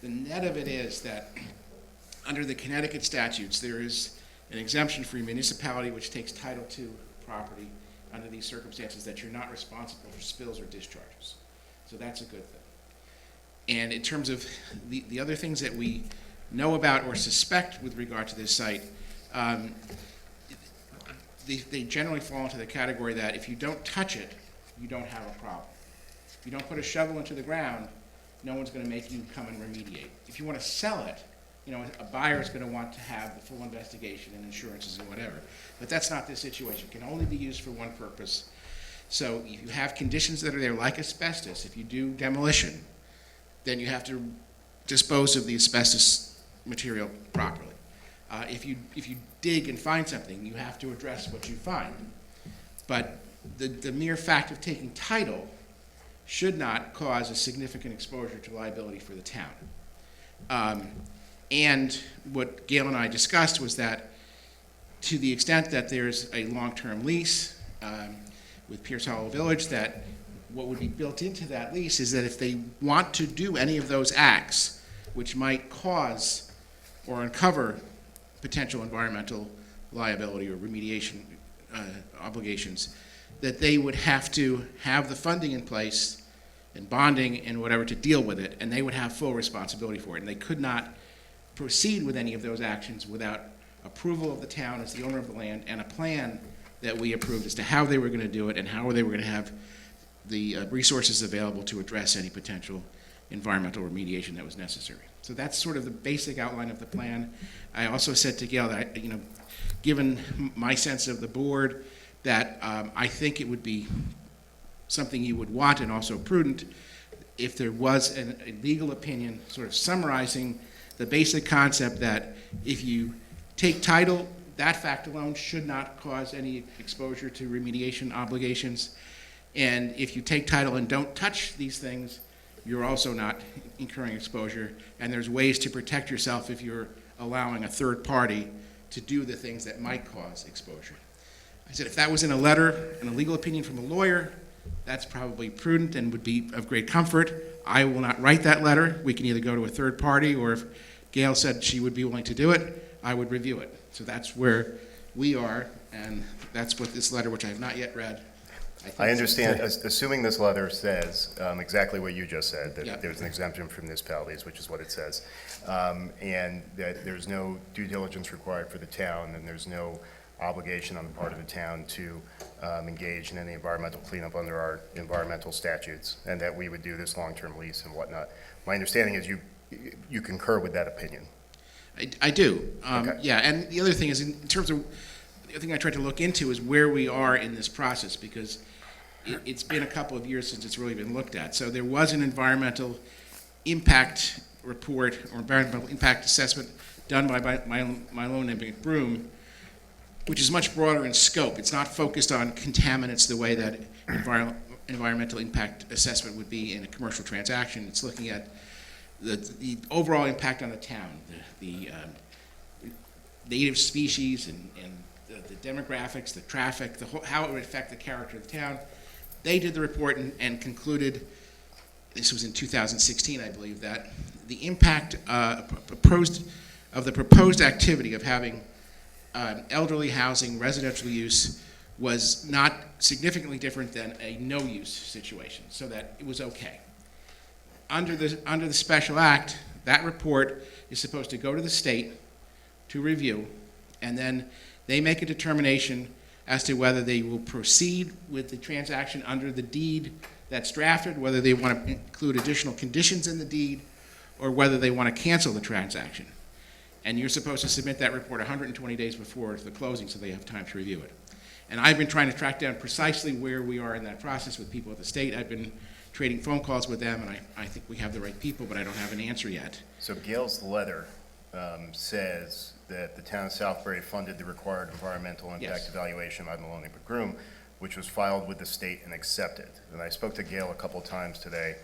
The net of it is that under the Connecticut statutes, there is an exemption for a municipality which takes title to property under these circumstances, that you're not responsible for spills or discharges. So that's a good thing. And in terms of the other things that we know about or suspect with regard to this site, they generally fall into the category that if you don't touch it, you don't have a problem. If you don't put a shovel into the ground, no one's going to make you come and remediate. If you want to sell it, you know, a buyer is going to want to have the full investigation and insurances and whatever. But that's not this situation. It can only be used for one purpose. So if you have conditions that are there, like asbestos, if you do demolition, then you have to dispose of the asbestos material properly. If you dig and find something, you have to address what you find. But the mere fact of taking title should not cause a significant exposure to liability for the town. And what Gail and I discussed was that to the extent that there's a long-term lease with Pierce Hollow Village, that what would be built into that lease is that if they want to do any of those acts which might cause or uncover potential environmental liability or remediation obligations, that they would have to have the funding in place and bonding and whatever to deal with it, and they would have full responsibility for it. And they could not proceed with any of those actions without approval of the town as the owner of the land and a plan that we approved as to how they were going to do it and how they were going to have the resources available to address any potential environmental remediation that was necessary. So that's sort of the basic outline of the plan. I also said to Gail that, given my sense of the board, that I think it would be something you would want and also prudent if there was a legal opinion sort of summarizing the basic concept that if you take title, that fact alone should not cause any exposure to remediation obligations. And if you take title and don't touch these things, you're also not incurring exposure. And there's ways to protect yourself if you're allowing a third party to do the things that might cause exposure. I said if that was in a letter, in a legal opinion from a lawyer, that's probably prudent and would be of great comfort. I will not write that letter. We can either go to a third party, or if Gail said she would be willing to do it, I would review it. So that's where we are, and that's what this letter, which I have not yet read. I understand, assuming this letter says exactly what you just said, that Yeah. there's an exemption from municipalities, which is what it says, and that there's no due diligence required for the town, and there's no obligation on the part of the town to engage in any environmental cleanup under our environmental statutes, and that we would do this long-term lease and whatnot. My understanding is you concur with that opinion. I do. Okay. Yeah, and the other thing is, in terms of, the other thing I tried to look into is where we are in this process, because it's been a couple of years since it's really been looked at. So there was an environmental impact report or environmental impact assessment done by Mylone and McBroom, which is much broader in scope. It's not focused on contaminants the way that environmental impact assessment would be in a commercial transaction. It's looking at the overall impact on the town, the native species and the demographics, the traffic, how it would affect the character of the town. They did the report and concluded, this was in 2016, I believe, that the impact of the proposed activity of having elderly housing, residential use, was not significantly different than a no-use situation, so that it was okay. Under the special act, that report is supposed to go to the state to review, and then they make a determination as to whether they will proceed with the transaction under the deed that's drafted, whether they want to include additional conditions in the deed, or whether they want to cancel the transaction. And you're supposed to submit that report 120 days before the closing so they have time to review it. And I've been trying to track down precisely where we are in that process with people at the state. I've been trading phone calls with them, and I think we have the right people, but I don't have an answer yet. So Gail's letter says that the town of Southbury funded the required environmental impact Yes. evaluation by Maloney McGroom, which was filed with the state and accepted. And I spoke to Gail a couple times today,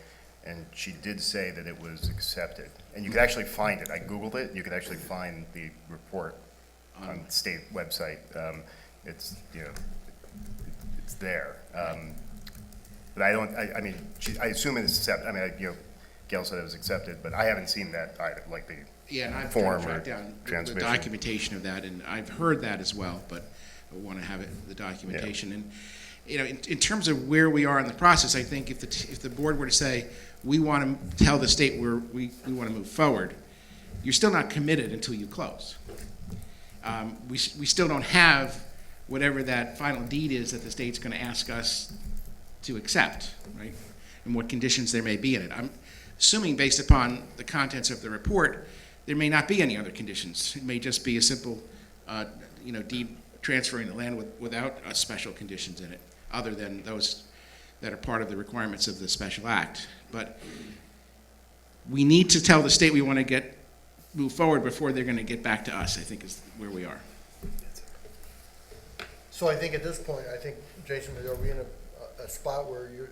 and she did say that it was accepted. And you could actually find it. I Googled it. You could actually find the report on the state website. It's, it's there. But I assume it's accepted. I mean, Gail said it was accepted, but I haven't seen that either, like the Yeah, and I've form tried or to track down the transmission. documentation of that, and I've heard that as well, but I want to have it, the documentation. And, in terms of where we are in the process, I think if the board were to say, we want to tell the state we want to move forward, you're still not committed until you close. We still don't have whatever that final deed is that the state's going to ask us to accept, right? And what conditions there may be in it. I'm assuming, based upon the contents of the report, there may not be any other conditions. It may just be a simple, deed transferring the land without special conditions in it, other than those that are part of the requirements of the special act. But we need to tell the state we want to move forward before they're going to get back to us, I think is where we are. So I think at this point, Jason, are we in a spot where you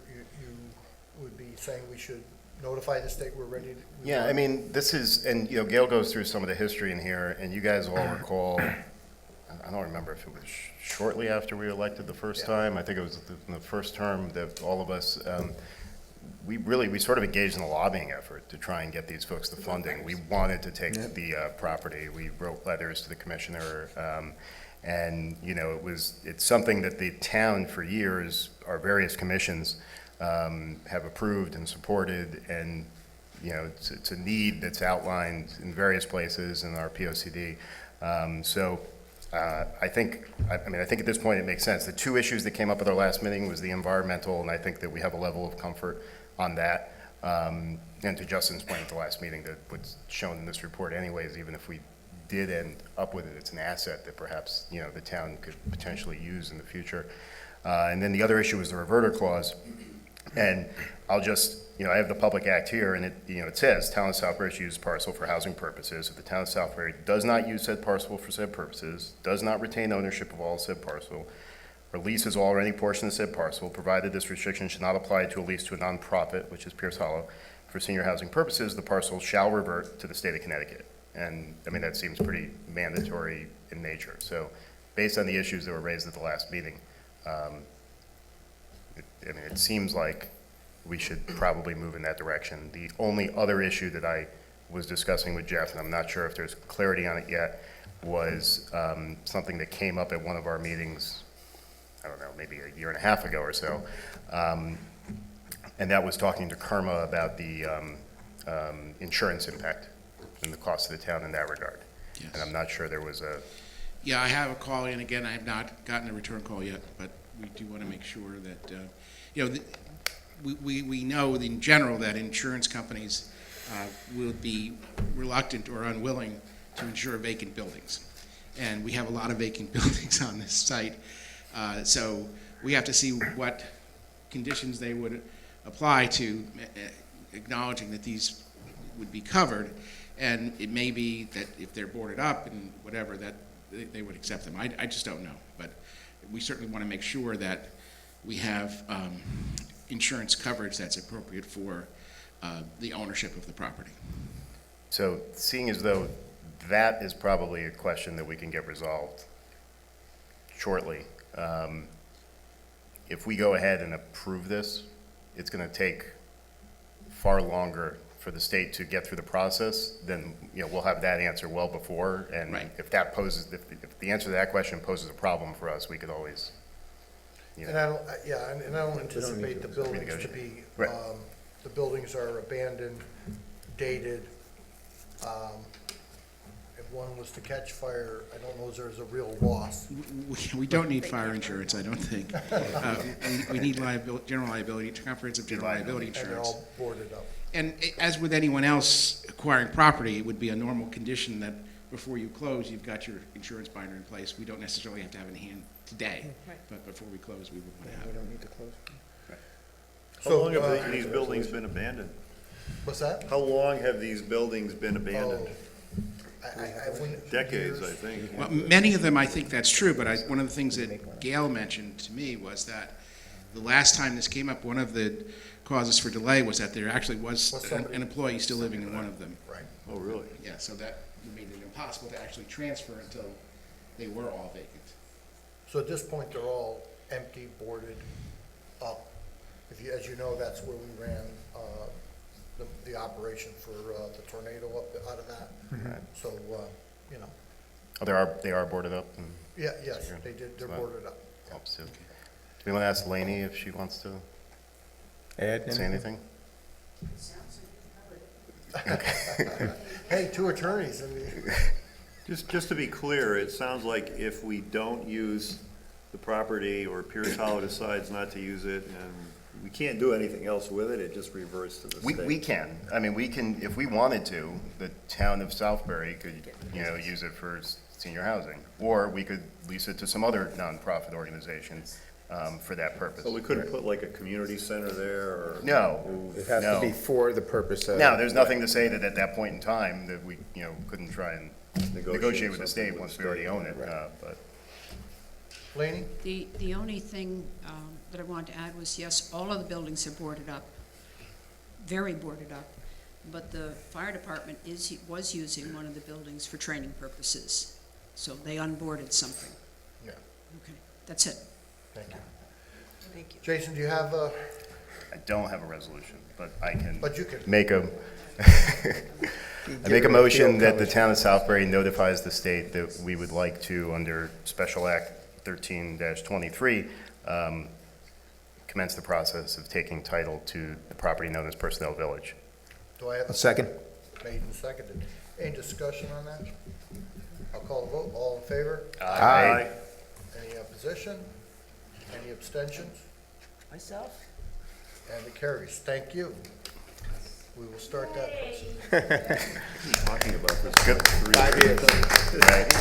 would be saying we should notify the state we're ready to? Yeah, I mean, this is, and, Gail goes through some of the history in here, and you guys all recall, I don't remember if it was shortly after we were elected the first time. I think it was in the first term that all of us, we sort of engaged in a lobbying effort to try and get these folks the funding. We wanted to take the property. We wrote letters to the commissioner, and, it's something that the town for years, our various commissions, have approved and supported, and, you know, it's a need that's outlined in various places in our POCD. I think at this point it makes sense. The two issues that came up at our last meeting was the environmental, and I think that we have a level of comfort on that. And to Justin's point at the last meeting, that what's shown in this report anyways, even if we did end up with it, it's an asset that perhaps, you know, the town could potentially use in the future. And then the other issue was the reverter clause. And I'll just, you know, I have the Public Act here, and it, you know, it says, Town of Southbury shall use parcel for housing purposes. If the Town of Southbury does not use said parcel for said purposes, does not retain ownership of all said parcel, or leases all or any portion of said parcel, provided this restriction should not apply to a lease to a nonprofit, which is Pierce Hollow, for senior housing purposes, the parcel shall revert to the state of Connecticut. And, I mean, that seems pretty mandatory in nature. So, based on the issues that were raised at the last meeting, it seems like we should probably move in that direction. The only other issue that I was discussing with Jeff, and I'm not sure if there's clarity on it yet, was something that came up at one of our meetings, I don't know, maybe a year and a half ago or so. And that was talking to Kerma about the insurance impact and the cost of the town in that regard. Yes. And I'm not sure there was a, Yeah, I have a call in, again, I have not gotten a return call yet, but we do want to make sure that, you know, we know in general that insurance companies will be reluctant or unwilling to insure vacant buildings. And we have a lot of vacant buildings on this site. So we have to see what conditions they would apply to acknowledging that these would be covered. And it may be that if they're boarded up and whatever, that they would accept them. I just don't know. But we certainly want to make sure that we have insurance coverage that's appropriate for the ownership of the property. so seeing as though that is probably a question that we can get resolved shortly, if we go ahead and approve this, it's going to take far longer for the state to get through the process, then, you know, we'll have that answer well before. And Right. if that poses, if the answer to that question poses a problem for us, we could always, you And know. I don't anticipate the buildings to be, Right. the buildings are abandoned, dated. If one was to catch fire, I don't know if there's a real loss. We don't need fire insurance, I don't think. We need general liability, comprehensive general liability And they're insurance. all boarded up. And as with anyone else acquiring property, it would be a normal condition that before you close, you've got your insurance binder in place. We don't necessarily have to have it in hand today, but before we close, we would want to have it. don't need to close. How So, long have these buildings been abandoned? What's that? How long have these buildings been abandoned? I wouldn't. Decades, years. I think. Well, many of them, I think that's true, but one of the things that Gail mentioned to me was that the last time this came up, one of the causes for delay was that there actually was an employee still living in one of them. Right. Oh, really? Yeah, so that made it impossible to actually transfer until they were all vacant. So at this point, they're all empty, boarded up. As you know, that's where we ran the operation for the tornado up out of that. So, you know, Oh, they are boarded up and yes, they're boarded up. helps too. Do we want to ask Lainey if she wants to Add say anything? Hey, two attorneys, I mean, Just to be clear, it sounds like if we don't use the property or Pierce Hollow decides not to use it and we can't do anything else with it, it just reverts to the state. We can. I mean, we can, if we wanted to, the town of Southbury could, you know, use it for senior housing. Or we could lease it to some other nonprofit organization for that purpose. So we couldn't put like a community center there or? No. It has to be for the purpose of. No, there's nothing to say that at that point in time that we, you know, couldn't try and negotiate with the state something with once the we already state. own it, Right. but. Laney? The only thing that I wanted to add was, yes, all of the buildings are boarded up, very boarded up, but the fire department was using one of the buildings for training purposes, so they unboarded something. Yeah, Okay, that's it. thank you. Thank you. Jason, do you have I don't have a resolution, but I can but you can, make a, I make a motion that the town of Southbury notifies the state that we would like to, under Special Act 13-23, commence the process of taking title to the property known as Personnel Village. Do I have A a second? made and seconded? Any discussion on that? I'll call the vote. All in favor? Aye. Any opposition? Any abstentions? Myself? And it carries. Thank you. We will start that process. Talking about this. Good. 5 years. Right.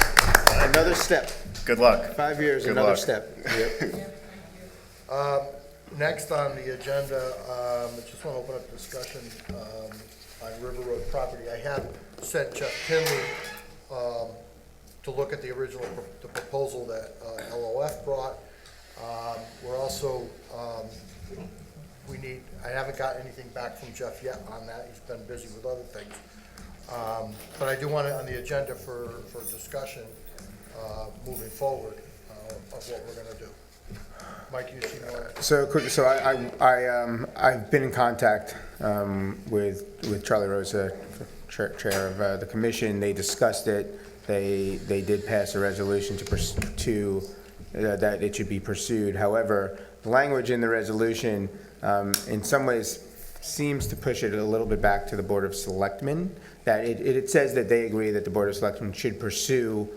Another step. Good luck. 5 years, Good another luck. step. Yep. Next on the agenda, I just want to open up discussion on River Road property. I have sent Jeff Tinley to look at the original, the proposal that LOF brought. We're also, I haven't got anything back from Jeff yet on that. He's been busy with other things. But I do want it on the agenda for discussion moving forward of what we're going to do. Mike, you see more? So quick, so I've been in contact with Charlie Rosa, chair of the commission. They discussed it. They did pass a resolution to that it should be pursued. However, the language in the resolution, in some ways, seems to push it a little bit back to the Board of Selectmen. That it says that they agree that the Board of Selectmen should pursue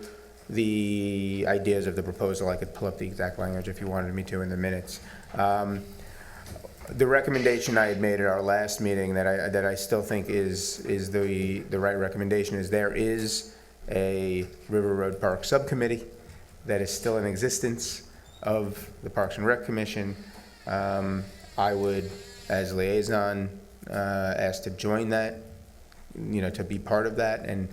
the ideas of the proposal. I could pull up the exact language if you wanted me to in the minutes. The recommendation I had made at our last meeting that I still think is the right recommendation is there is a River Road Park subcommittee that is still in existence of the Parks and Rec Commission. I would, as liaison, ask to join that, to be part of that and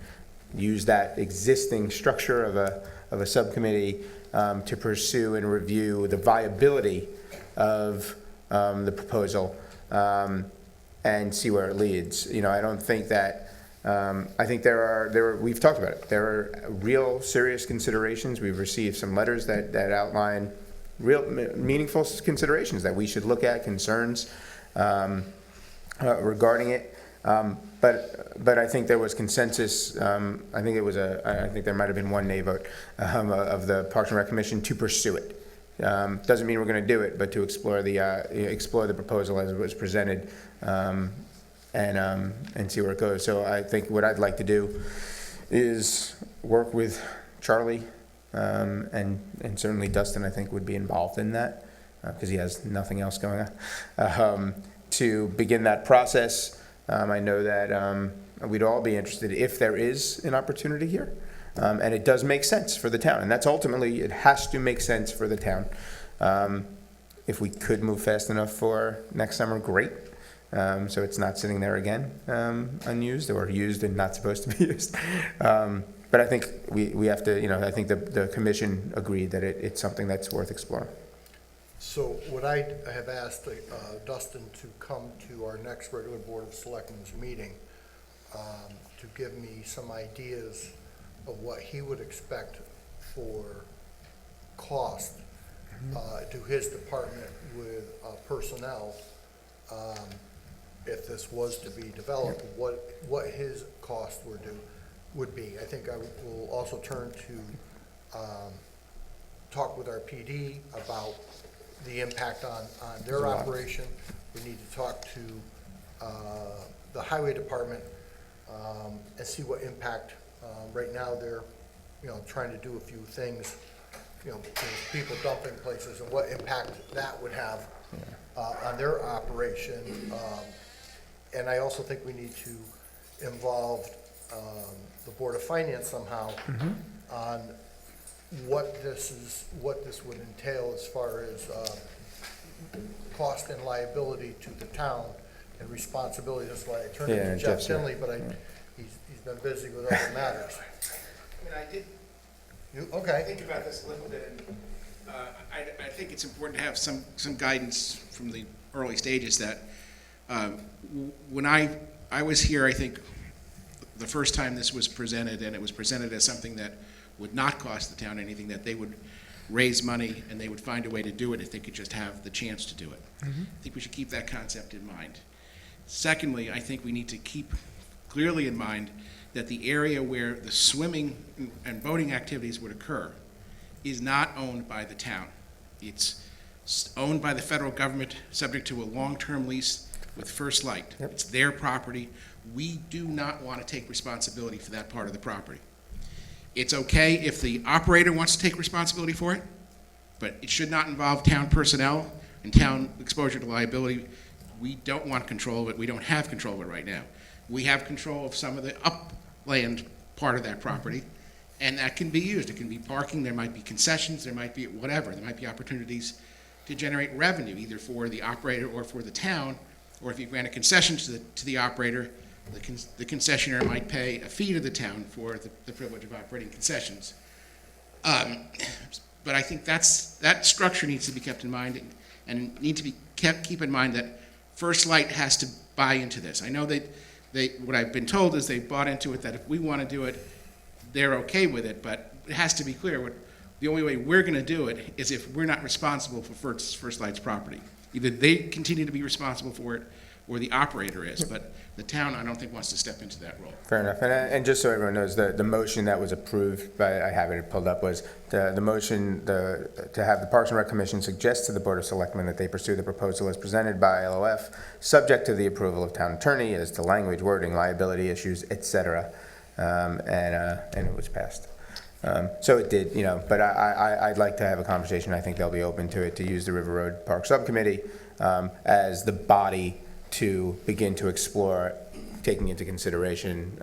use that existing structure of a subcommittee to pursue and review the viability of the proposal and see where it leads. I don't think that, I think we've talked about it. There are real serious considerations. We've received some letters that outline real meaningful considerations that we should look at, concerns regarding it. But I think there was consensus. I think there might have been one nay vote of the Parks and Rec Commission to pursue it. Doesn't mean we're going to do it, but to explore the proposal as it was presented, and see where it goes. So I think what I'd like to do is work with Charlie, and certainly Dustin, I think, would be involved in that because he has nothing else going on, to begin that process. I know that we'd all be interested if there is an opportunity here, and it does make sense for the town, and that's ultimately, it has to make sense for the town. If we could move fast enough for next summer, great. So it's not sitting there again, unused or used and not supposed to be used. But I think we have to, I think the commission agreed that it's something that's worth exploring. So would I have asked Dustin to come to our next regular Board of Selectmen's meeting to give me some ideas of what he would expect for cost to his department with personnel, if this was to be developed, what his cost would be. I think I will also turn to talk with our PD about the impact on their operation. We need to talk to the highway department and see what impact. Right now, they're trying to do a few things. There's people dumping places, and what impact that would have on their operation. And I also think we need to involve the Board of Finance somehow on what this would entail as far as cost and liability to the town and responsibility. That's why I turned it to Jeff Tinley, but he's been busy with other matters. I mean, I did Okay. think about this a little bit, and I think it's important to have some guidance from the early stages that when I was here, I think the first time this was presented, and it was presented as something that would not cost the town anything, that they would raise money and they would find a way to do it if they could just have the chance to do it. I think we should keep that concept in mind. Secondly, I think we need to keep clearly in mind that the area where the swimming and boating activities would occur is not owned by the town. It's owned by the federal government, subject to a long-term lease with First Light. Yep. It's their property. We do not want to take responsibility for that part of the property. It's okay if the operator wants to take responsibility for it, but it should not involve town personnel and town exposure to liability. We don't want control of it. We don't have control of it right now. We have control of some of the upland part of that property, and that can be used. It can be parking, there might be concessions, there might be whatever. There might be opportunities to generate revenue, either for the operator or for the town, or if you grant a concession to the operator, the concessionaire might pay a fee to the town for the privilege of operating concessions. But I think that structure needs to be kept in mind, and need to be keep in mind that First Light has to buy into this. I know what I've been told is they bought into it, that if we want to do it, they're okay with it, but it has to be clear, the only way we're going to do it is if we're not responsible for First Light's property. Either they continue to be responsible for it, or the operator is, but the town, I don't think, wants to step into that role. Fair enough. And just so everyone knows, the motion that was approved by, I have it pulled up, was the motion to have the Parks and Rec Commission suggest to the Board of Selectmen that they pursue the proposal as presented by LOF, subject to the approval of town attorney as to language, wording, liability issues, et cetera. And it was passed. So it did, but I'd like to have a conversation. I think they'll be open to it, to use the River Road Park Subcommittee as the body to begin to explore, taking into consideration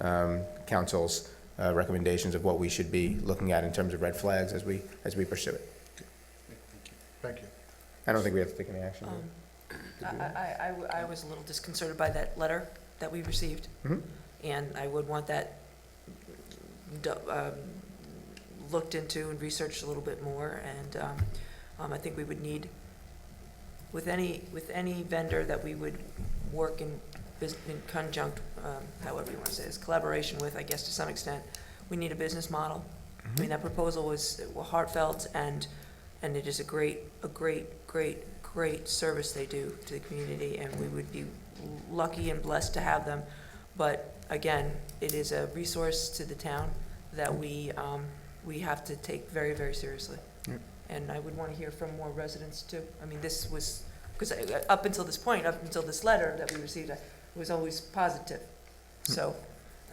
council's recommendations of what we should be looking at in terms of red flags as we pursue it. Thank you. I don't think we have to take any action. I was a little disconcerted by that letter that we received, and I would want that looked into and researched a little bit more, and I think we would need, with any vendor that we would work in conjunct, however you want to say this, collaboration with, I guess to some extent, we need a business model. I mean, that proposal was heartfelt, and it is a great service they do to the community, and we would be lucky and blessed to have them. But again, it is a resource to the town that we have to take very, very seriously. Yep. And I would want to hear from more residents too. I mean, this was, because up until this point, up until this letter that we received, it was always positive. So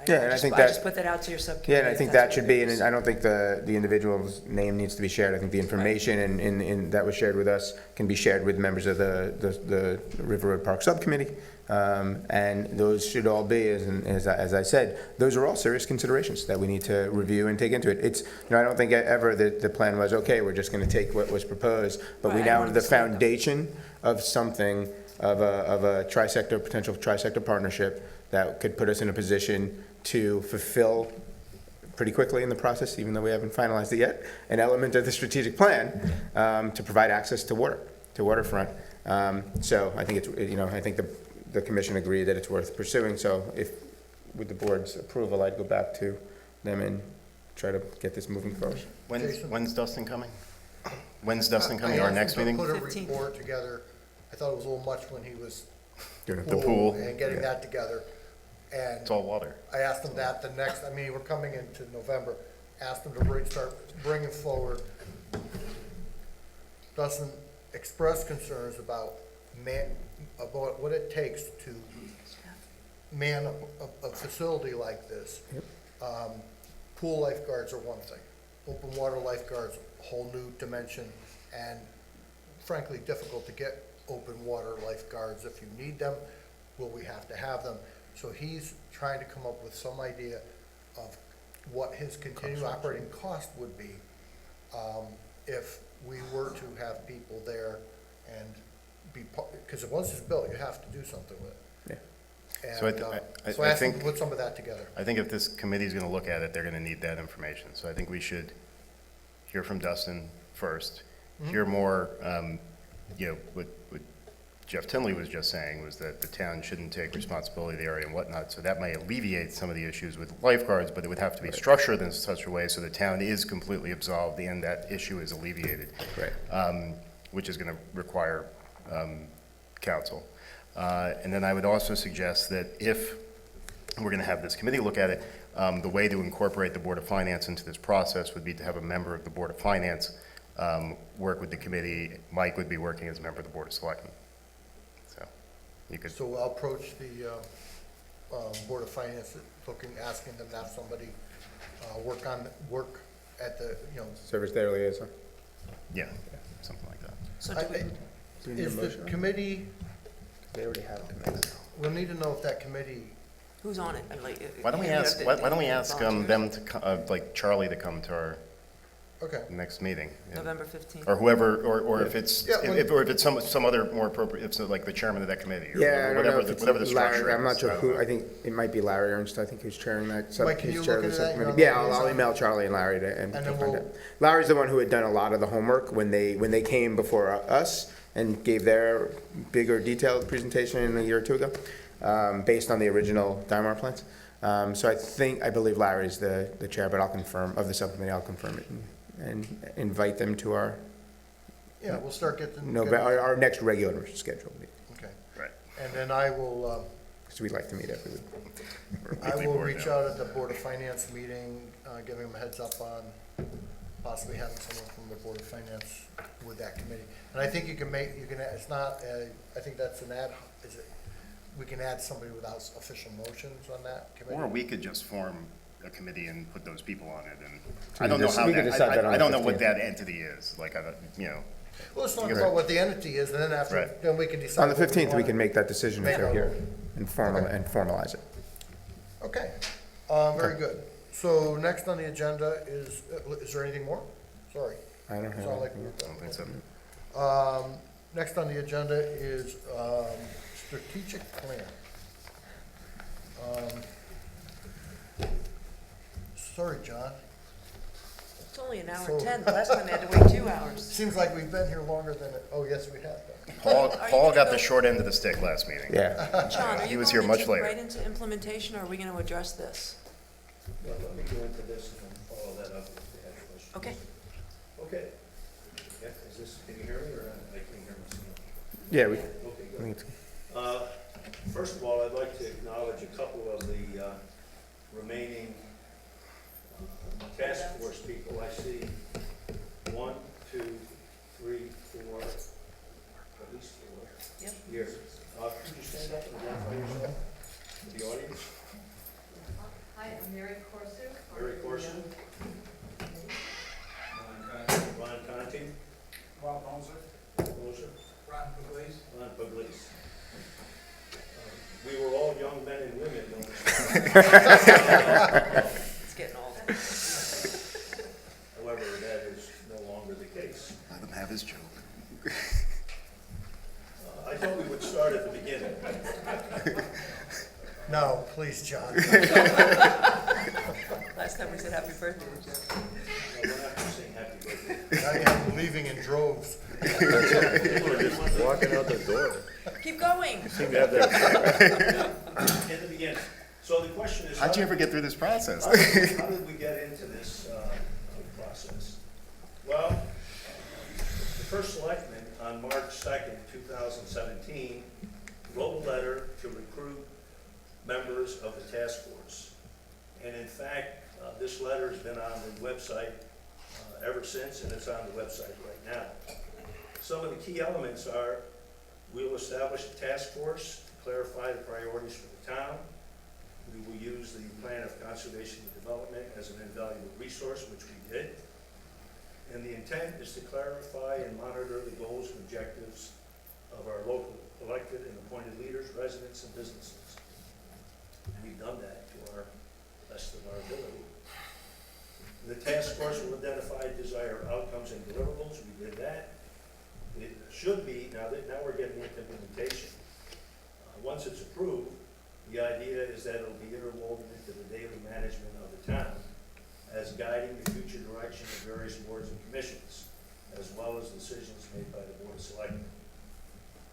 Yeah, and I think I that- just put that out to your subcommittee. Yeah, and I if think that's that what should it be, is. and I don't think the individual's name needs to be shared. I think the information and that was shared with us can be shared with members of the River Road Park Subcommittee. And those should all be, as I said, those are all serious considerations that we need to review and take into it. It's, I don't think ever the plan was, okay, we're just gonna take what was proposed, but we Right, I now wanted have the to say that. foundation of something, of a potential tri-sector partnership that could put us in a position to fulfill pretty quickly in the process, even though we haven't finalized it yet, an element of the strategic plan to provide access to waterfront. So I think I think the commission agreed that it's worth pursuing. So if, with the board's approval, I'd go back to them and try to get this moving forward. When's Dustin coming? When's Dustin coming, I our asked next him to meeting? Put a 15th. report together. I thought it was a little much when he was Doing it. The pool. and getting that together. And It's all water. I asked him that the next, we're coming into November, asked him to start bringing forward. Dustin expressed concerns about what it takes to man a facility like this. Pool lifeguards are one thing. Open water lifeguards, a whole new dimension, and frankly, difficult to get open water lifeguards. If you need them, will we have to have them? So he's trying to come up with some idea of what his continued operating cost would be if we were to have people there and because once it's built, you have to do something with it. Yeah. So And I so I asked him think- to put some of that together. I think if this committee's gonna look at it, they're gonna need that information. So I think we should hear from Dustin first, hear more, what Jeff Tinley was just saying was that the town shouldn't take responsibility of the area and whatnot. So that might alleviate some of the issues with lifeguards, but it would have to be structured in such a way so the town is completely absolved and that issue is alleviated. Right. Which is gonna require, council. And then I would also suggest that if we're gonna have this committee look at it, the way to incorporate the Board of Finance into this process would be to have a member of the Board of Finance work with the committee. Mike would be working as a member of the Board of Selectmen. So you could, So I'll approach the Board of Finance, asking them to have somebody work at the, Service their liaison. yeah, something like that. So do we, Do we need a is the motion on that? committee, They already have a committee. we'll need to know if that committee, who's on it? And like, Why don't we you have ask, to- why don't we ask volunteers? them to, like Charlie to come to our okay. next meeting? and- November 15th. Or whoever, or if it's, Yeah, when- or if it's some other more appropriate, if it's like the chairman of that committee, or Yeah, I don't know whatever, if it's whatever the structure is. Larry, I'm not sure I don't who, know. I think it might be Larry Ernst, I think who's chairing that. Mike, can he's you chair look of the into that? subcommittee. You're Yeah, on the I'll liaison. email Charlie and Larry to, and And to then find we'll- out. Larry's the one who had done a lot of the homework when they came before us and gave their bigger detailed presentation a year or two ago, based on the original Dynamar plans. So I believe Larry's the chair, but I'll confirm, of the subcommittee, I'll confirm it and invite them to our Yeah, we'll start getting. our next regular scheduled meeting, Okay. Right. And then I will, because we'd like to meet every week. Or I weekly will board reach now. out at the Board of Finance meeting, giving them a heads up on possibly having someone from the Board of Finance with that committee. And I think it's not, I think that's we can add somebody without official motions on that committee? Or we could just form a committee and put those people on it, and So I don't know how we could decide that on I the don't know what 15th. that entity is, like, you know. Well, let's talk Because- about what the entity is, and then after, Right. then we can decide. On the what 15th, we want. can make that decision if they're here and formalize it. Okay, very good. So next on the agenda is there anything more? Sorry. I don't have Sound like anything. we're I don't think so. Next on the agenda is strategic plan. Sorry, John. It's only an hour So- 10. The last time they had to wait 2 hours. Seems like we've been here longer than oh, yes, we have been. Paul Are you got gonna the go- short end of the stick last meeting. Yeah. John, are He you was here going much into, later. right into implementation, or are we going to address this? Well, let me go into this and then follow that up if they have questions. Okay. Okay. Yeah, is this, can you hear me or I can't hear myself? Yeah, Okay, I good. think it's, First of all, I'd like to acknowledge a couple of the remaining task force people. I see 1, 2, 3, 4, at least 4 Yep. here. Could you stand up and identify yourself to the audience? Hi, I'm Mary Corso. Mary Corson? Ron Conti? Bob Moser, Moser? Ron Pugliese. Ron Pugliese. We were all young men and women when we It's getting old. However, that is no longer the case. Let him have his joke. I thought we would start at the beginning. No, please, John. Last time we said happy birthday to Joe. We're not going to sing happy birthday. Now you have them leaving in droves. People are just walking out the door. Keep going. Seem to have that. In the beginning. So the question is, How'd you ever get through this process? how did we get into this process? Well, the first selectman on March 2nd, 2017, wrote a letter to recruit members of the task force. And in fact, this letter has been on the website ever since, and it's on the website right now. Some of the key elements are, we'll establish a task force to clarify the priorities for the town. We will use the plan of conservation and development as an invaluable resource, which we did. And the intent is to clarify and monitor the goals and objectives of our local elected and appointed leaders, residents, and businesses. We've done that to our best of our ability. The task force will identify desired outcomes and deliverables. We did that. It should be, now we're getting into implementation. Once it's approved, the idea is that it'll be interwoven into the daily management of the town as guiding the future direction of various boards and commissions, as well as decisions made by the Board of Selectmen.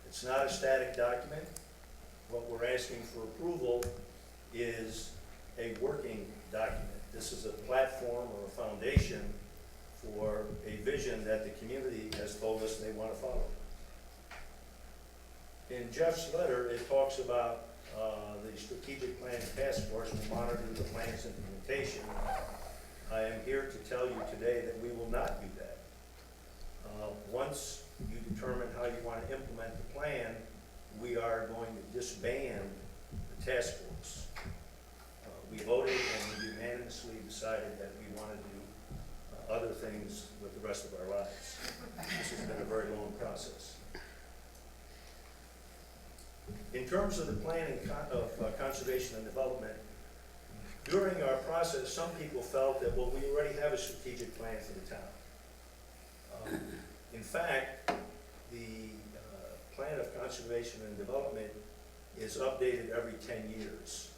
It's not a static document. What we're asking for approval is a working document. This is a platform or a foundation for a vision that the community has told us they want to follow. In Jeff's letter, it talks about the strategic plan task force will monitor the plan's implementation. I am here to tell you today that we will not do that. Once you determine how you want to implement the plan, we are going to disband the task force. We voted and we unanimously decided that we want to do other things with the rest of our lives. This has been a very long process. In terms of the planning of conservation and development, during our process, some people felt that, well, we already have a strategic plan for the town. In fact, the plan of conservation and development is updated every 10 years.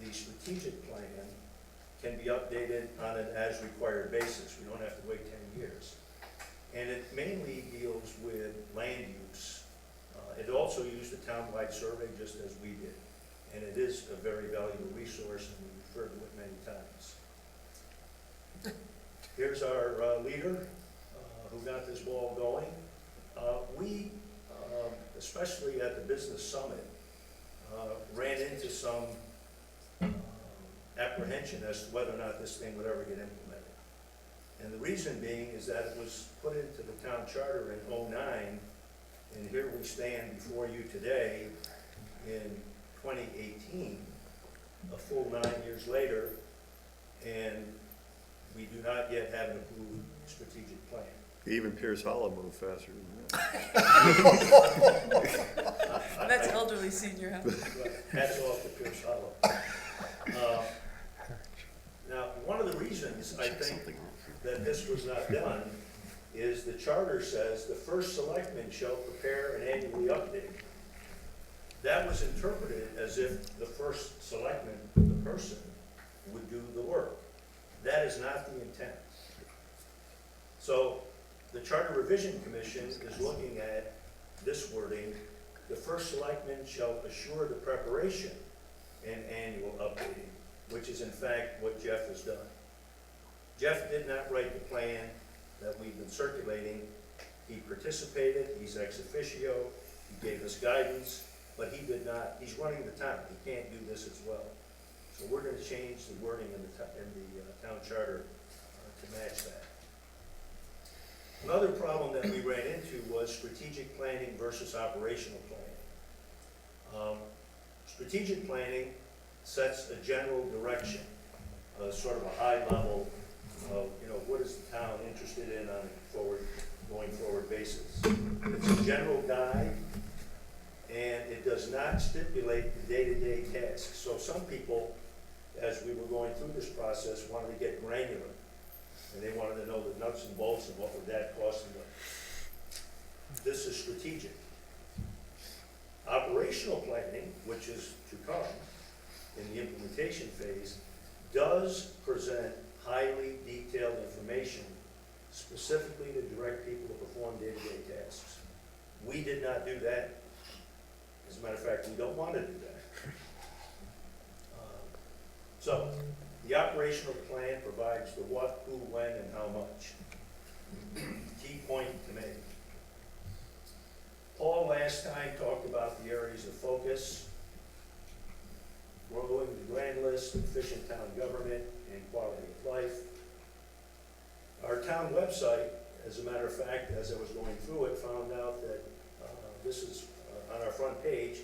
The strategic plan can be updated on an as-required basis. We don't have to wait 10 years. And it mainly deals with land use. It also used a town-wide survey, just as we did. And it is a very valuable resource, and we referred to it many times. Here's our leader who got this ball going. We, especially at the Business Summit, ran into some apprehension as to whether or not this thing would ever get implemented. And the reason being is that it was put into the town charter in '09, and here we stand before you today in 2018, a full 9 years later, and we do not yet have an approved strategic plan. Even Pierce Hollow moved faster than that. That's elderly senior housing. Hats off to Pierce Hollow. Now, one of the reasons I think that this was not done is the charter says the first selectman shall prepare and annually update. That was interpreted as if the first selectman, the person, would do the work. That is not the intent. So the Charter Revision Commission is looking at this wording: the first selectman shall assure the preparation and annual updating, which is in fact what Jeff has done. Jeff did not write the plan that we've been circulating. He participated, he's ex officio, he gave us guidance, but he did not, he's running the town, he can't do this as well. So we're going to change the wording in the town charter to match that. Another problem that we ran into was strategic planning versus operational planning. Strategic planning sets a general direction, sort of a high level of, what is the town interested in on a going forward basis. It's a general guide, and it does not stipulate the day-to-day tasks. So some people, as we were going through this process, wanted to get granular, and they wanted to know the nuts and bolts and what would that cost them. This is strategic. Operational planning, which is to come in the implementation phase, does present highly detailed information specifically to direct people to perform day-to-day tasks. We did not do that. As a matter of fact, we don't want to do that. So, the operational plan provides the what, who, when, and how much. Key point to make. Paul last time talked about the areas of focus: growing the grand list, efficient town government, and quality of life. Our town website, as a matter of fact, as I was going through it, found out that this is on our front page.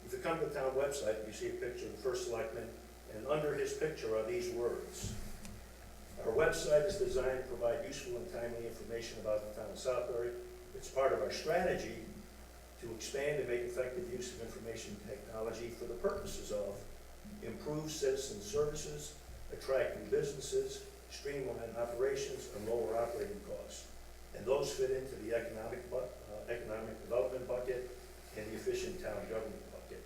If you come to the town website, you see a picture of the first selectman, and under his picture are these words. Our website is designed to provide useful and timely information about the town of Southbury. It's part of our strategy to expand and make effective use of information technology for the purposes of improve citizen services, attract new businesses, streamline operations, and lower operating costs. And those fit into the economic development bucket and the efficient town government bucket.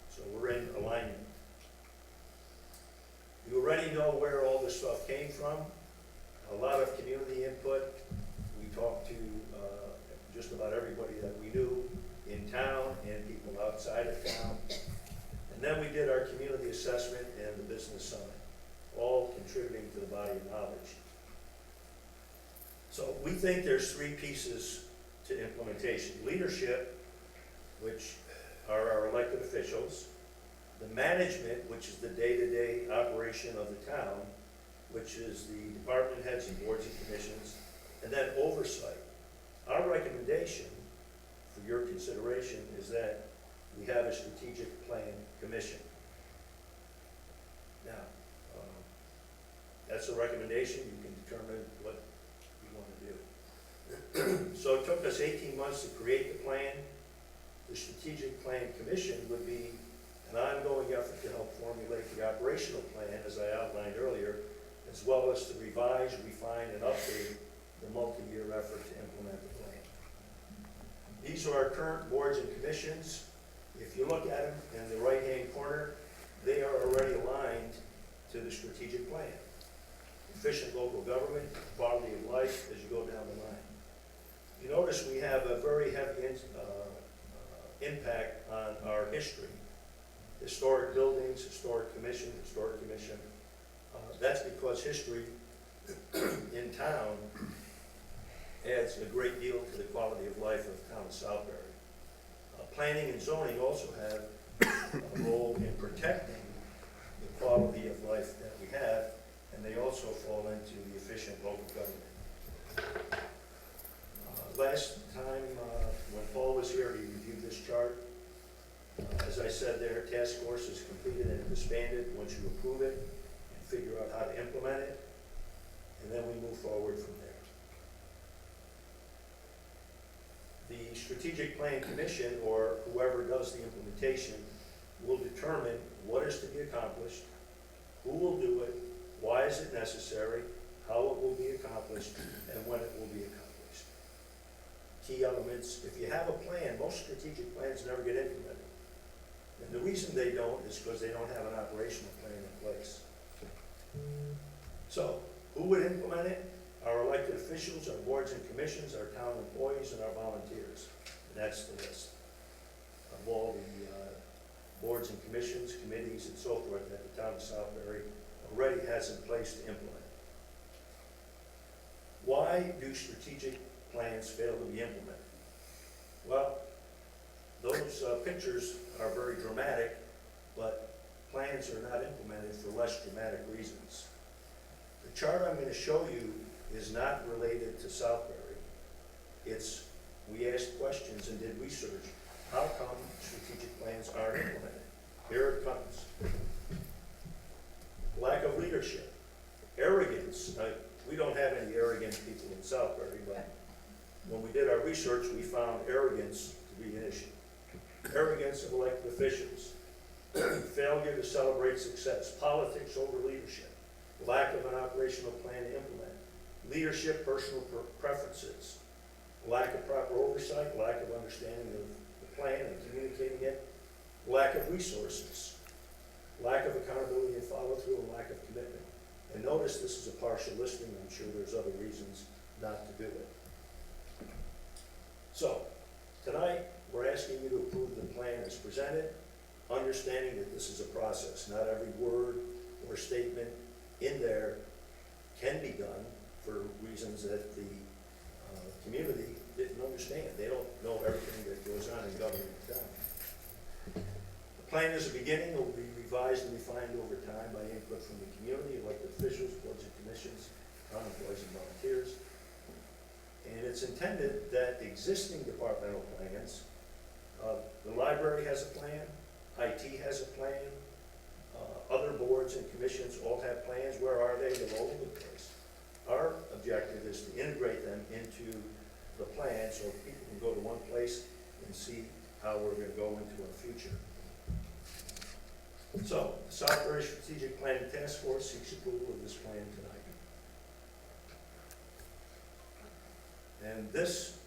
So we're in alignment. You already know where all this stuff came from. A lot of community input. We talked to just about everybody that we knew in town and people outside of town. And then we did our community assessment and the business summit, all contributing to the body of knowledge. So we think there's three pieces to implementation: leadership, which are our elected officials; the management, which is the day-to-day operation of the town, which is the department heads and boards and commissions; And then oversight. Our recommendation for your consideration is that we have a strategic plan commission. Now, that's a recommendation, you can determine what you want to do. So it took us 18 months to create the plan. The strategic plan commission would be an ongoing effort to help formulate the operational plan, as I outlined earlier, as well as to revise, refine, and update the multi-year effort to implement the plan. These are our current boards and commissions. If you look at them in the right-hand corner, they are already aligned to the strategic plan. Efficient local government, quality of life, as you go down the line. You notice we have a very heavy impact on our history. Historic buildings, historic commission. That's because history in town adds a great deal to the quality of life of the town of Southbury. Planning and zoning also have a role in protecting the quality of life that we have, and they also fall into the efficient local government. Last time, when Paul was here, he reviewed this chart. As I said, their task force is completed and disbanded once you approve it and figure out how to implement it, and then we move forward from there. The Strategic Plan Commission, or whoever does the implementation, will determine what is to be accomplished, who will do it, why is it necessary, how it will be accomplished, and when it will be accomplished. Key elements: if you have a plan, most strategic plans never get implemented. And the reason they don't is because they don't have an operational plan in place. So, who would implement it? Our elected officials, our boards and commissions, our town employees, and our volunteers. And that's the list of all the boards and commissions, committees, and so forth that the town of Southbury already has in place to implement. Why do strategic plans fail to be implemented? Well, those pictures are very dramatic, but plans are not implemented for less dramatic reasons. The chart I'm going to show you is not related to Southbury. It's, we asked questions and did research. How come strategic plans aren't implemented? Here it comes. Lack of leadership. Arrogance. Now, we don't have any arrogant people in Southbury, but when we did our research, we found arrogance to be an issue. Arrogance of elected officials. Failure to celebrate success. Politics over leadership. Lack of an operational plan to implement. Leadership, personal preferences. Lack of proper oversight. Lack of understanding of the plan and communicating it. Lack of resources. Lack of accountability and follow-through, and lack of commitment. And notice this is a partial listing. I'm sure there's other reasons not to do it. So, tonight, we're asking you to approve the plan as presented, understanding that this is a process. Not every word or statement in there can be done for reasons that the community didn't understand. They don't know everything that goes on in government town. The plan is a beginning. It will be revised and refined over time by input from the community, elected officials, boards and commissions, town employees and volunteers. And it's intended that existing departmental plans, the library has a plan, IT has a plan, other boards and commissions all have plans. Where are they? They're all over the place. Our objective is to integrate them into the plan so people can go to one place and see how we're going to go into our future. So, the Southbury Strategic Planning Task Force seeks approval of this plan tonight. And this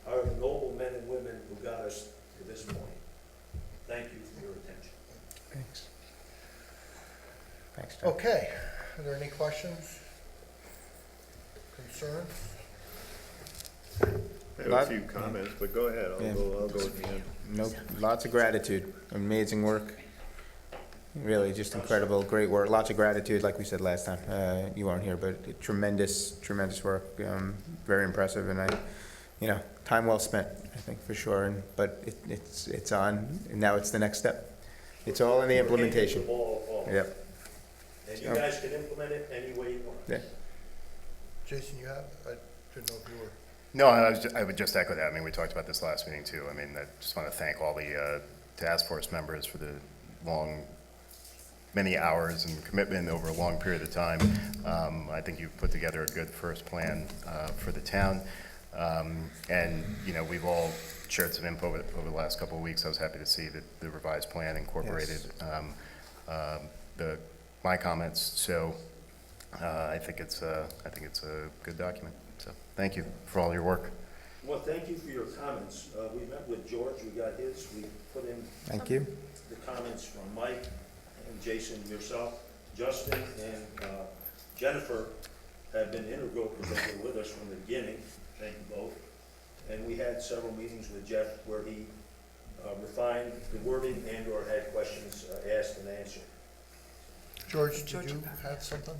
are the noble men and women who got us to this point. Thank you for your attention. Thanks. Thanks, John. Okay, are there any questions, concerns? I have a few comments, but go ahead, I'll go at the end. No, lots of gratitude. Amazing work. Really, just incredible, great work. Lots of gratitude, like we said last time. You weren't here, but tremendous work. Very impressive, and time well spent, I think, for sure. But it's on, and now it's the next step. It's all in the implementation. Yep. And you guys can implement it any way you want. Yeah. Jason, you have, Didn't know if you were. No, I would just echo that. I mean, we talked about this last meeting too. I mean, I just want to thank all the task force members for the many hours and commitment over a long period of time. I think you've put together a good first plan for the town. And, you know, we've all shared some info over the last couple of weeks. I was happy to see that the revised plan incorporated my comments. So I think it's a good document. So thank you for all your work. Well, thank you for your comments. We met with George, we got his, we put in Thank you. the comments from Mike and Jason, yourself, Justin, and Jennifer have been integral because they were with us from the beginning. Thank you both. And we had several meetings with Jeff where he refined the wording and or had questions asked and answered. George, did you have something?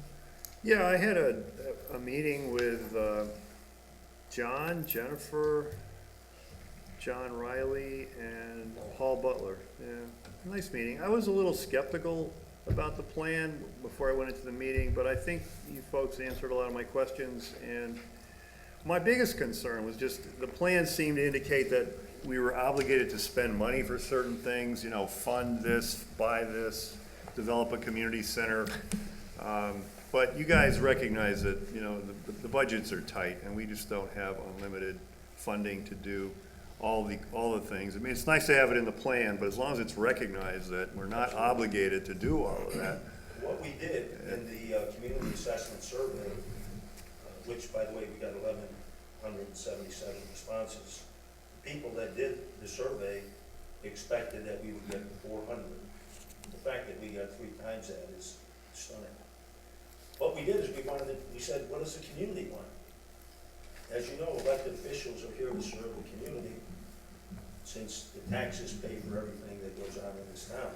Yeah, I had a meeting with John, Jennifer, John Riley, and Paul Butler. Yeah, nice meeting. I was a little skeptical about the plan before I went into the meeting, but I think you folks answered a lot of my questions. And my biggest concern was just the plan seemed to indicate that we were obligated to spend money for certain things, you know, fund this, buy this, develop a community center. But you guys recognize that, you know, the budgets are tight and we just don't have unlimited funding to do all the things. I mean, it's nice to have it in the plan, but as long as it's recognized that we're not obligated to do all of that. What we did in the community assessment survey, which, by the way, we got 1,177 responses, the people that did the survey expected that we would get 400. The fact that we got 3 times that is stunning. What we did is we said, what does the community want? As you know, elected officials are here to serve the community, since the taxes pay for everything that goes on in this town.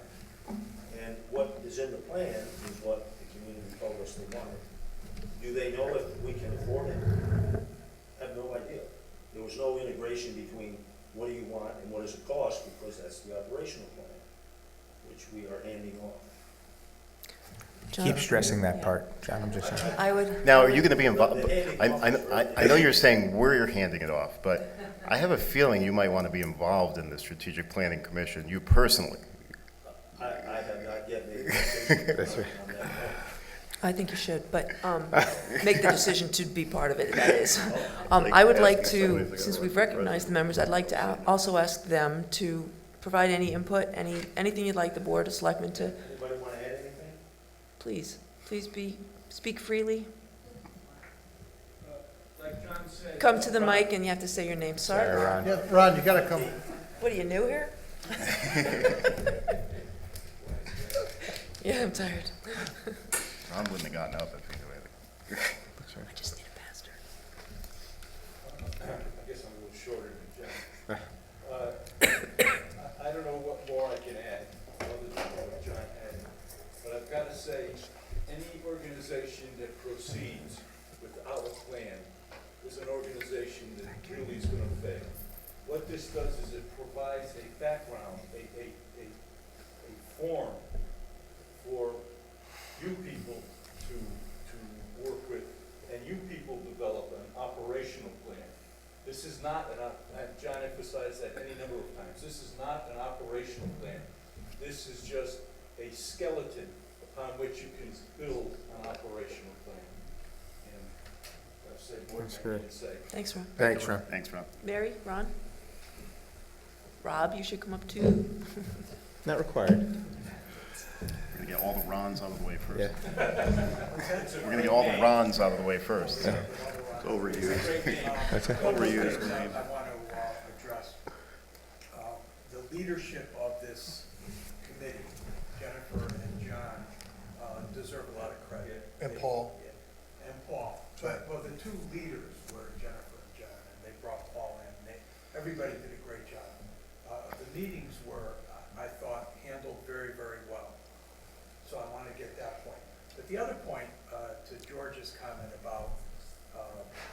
And what is in the plan is what the community told us they wanted. Do they know if we can afford it? I have no idea. There was no integration between what do you want and what does it cost, because that's the operational plan, which we are handing off. Keep stressing that part, John, I'm just saying. I would. Now, are you going to be involved? I know you're saying you're handing it off, but I have a feeling you might want to be involved in the Strategic Planning Commission, you personally. I have not yet made a decision That's right. on that. I think you should, but make the decision to be part of it, that is. I would like to, since we've recognized the members, I'd like to also ask them to provide any input, anything you'd like the Board of Selectmen to, Anybody want to add anything? please speak freely. Like John said. Come to the mic and you have to say your name. Sorry, Sorry, Ron. Yeah, Ron, you gotta come. what are you, new here? Yeah, I'm tired. Ron wouldn't have gotten up if he had. I just need a pastor. I guess I'm a little shorter than John. I don't know what more I can add, other than what John added. But I've got to say, any organization that proceeds without a plan is an organization that really is going to fail. What this does is it provides a background, a form for you people to work with, and you people develop an operational plan. This is not John emphasized that any number of times, this is not an operational plan. This is just a skeleton upon which you can build an operational plan. And I've said more than I can say. Thanks, Ron. Thanks, Ron. Thanks, Ron. Mary, Ron? Rob, you should come up too. Not required. We're going to get all the Rons out of the way first. Yeah. We're going to get all the Rons out of the way first. Yeah. It's overused. That's it. Overused name. I want to address the leadership of this committee. Jennifer and John deserve a lot of credit. And Paul. And Paul. But the 2 leaders were Jennifer and John, and they brought Paul in. Everybody did a great job. The meetings were, I thought, handled very, very well. So I want to get that point. But the other point, to George's comment about,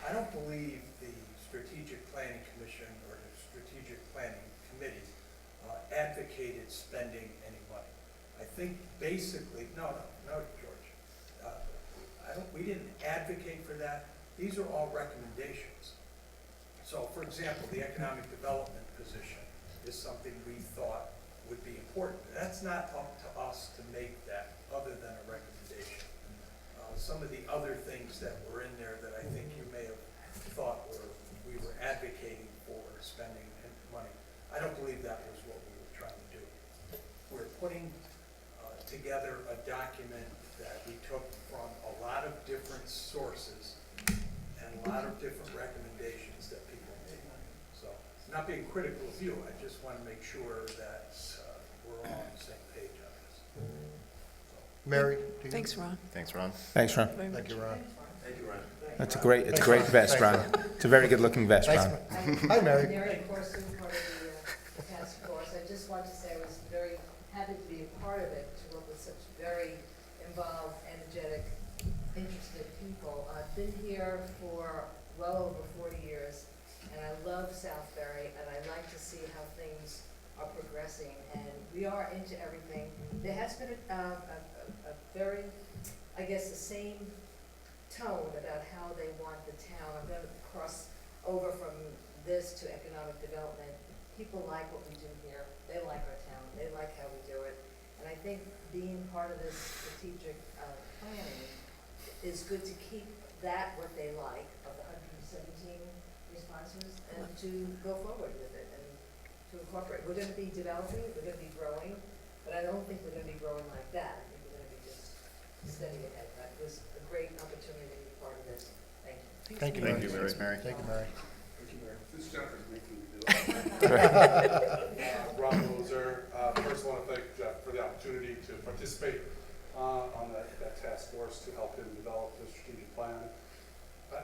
I don't believe the Strategic Planning Commission or the Strategic Planning Committee advocated spending any money. I think basically, no, George. We didn't advocate for that. these are all recommendations. So, for example, the economic development position is something we thought would be important. That's not up to us to make that, other than a recommendation. Some of the other things that were in there that I think you may have thought we were advocating for spending money, I don't believe that was what we were trying to do. We're putting together a document that we took from a lot of different sources and a lot of different recommendations that people made. So, not being critical of you, I just want to make sure that we're all on the same page on this. So, Mary? do you- Thanks, Ron. Thanks, Ron. Thanks, Ron. Very Thank much. you, Ron. Thank you, Ron. It's a great vest, Ron. It's a very good-looking vest, Thanks, Ron. Hi, Mary. Mary Corson, part of the task force. I just want to say I was very happy to be a part of it, to work with such very involved, energetic, interested people. I've been here for well over 40 years, and I love Southbury, and I like to see how things are progressing, and we are into everything. There has been a very, I guess, the same tone about how they want the town. I'm going to cross over from this to economic development. People like what we do here. They like our town. They like how we do it. And I think being part of this strategic planning is good to keep that what they like of the 117 responses and to go forward with it and to incorporate. We're going to be developing, we're going to be growing, but I don't think we're going to be growing like that. I think we're going to be just steady ahead. That was a great opportunity to be part of this. Thank you. Thank you, Thank Mary. you, Mary. Thanks, Mary. Thank you, Mary. Thank you, Mayor. This is Jennifer's making me do it. Ron Moser. First, I want to thank Jeff for the opportunity to participate on that task force to help him develop the strategic plan.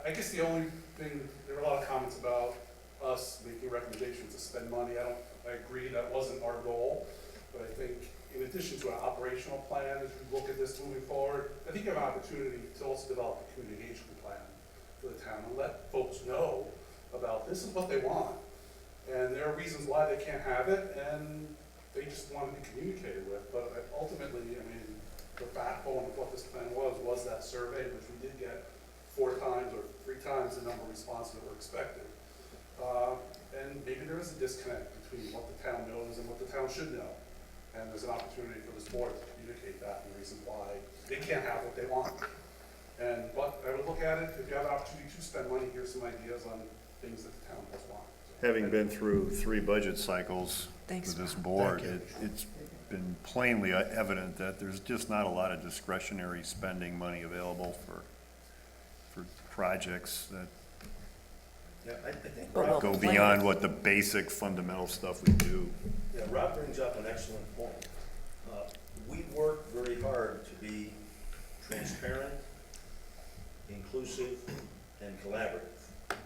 I guess the only thing, there were a lot of comments about us making recommendations to spend money. I agree that wasn't our goal, but I think in addition to an operational plan, as we look at this moving forward, I think you have an opportunity to also develop a community engagement plan for the town and let folks know about this is what they want. And there are reasons why they can't have it, and they just want to be communicated with. But ultimately, I mean, the backbone of what this plan was that survey, which we did get 4 times or 3 times the number of responses that were expected. And maybe there is a disconnect between what the town knows and what the town should know. And there's an opportunity for this board to communicate that and the reasons why they can't have what they want. But I would look at it, if you have an opportunity to spend money, here's some ideas on things that the town does want. So, Having been through 3 budget cycles Thanks, with this Ron. board, Thank it's been plainly evident that there's just not a lot of discretionary spending money available for projects that Yeah, I think But we'll Rob, go plan. beyond what the basic fundamental stuff we do. yeah, Rob brings up an excellent point. We work very hard to be transparent, inclusive, and collaborative.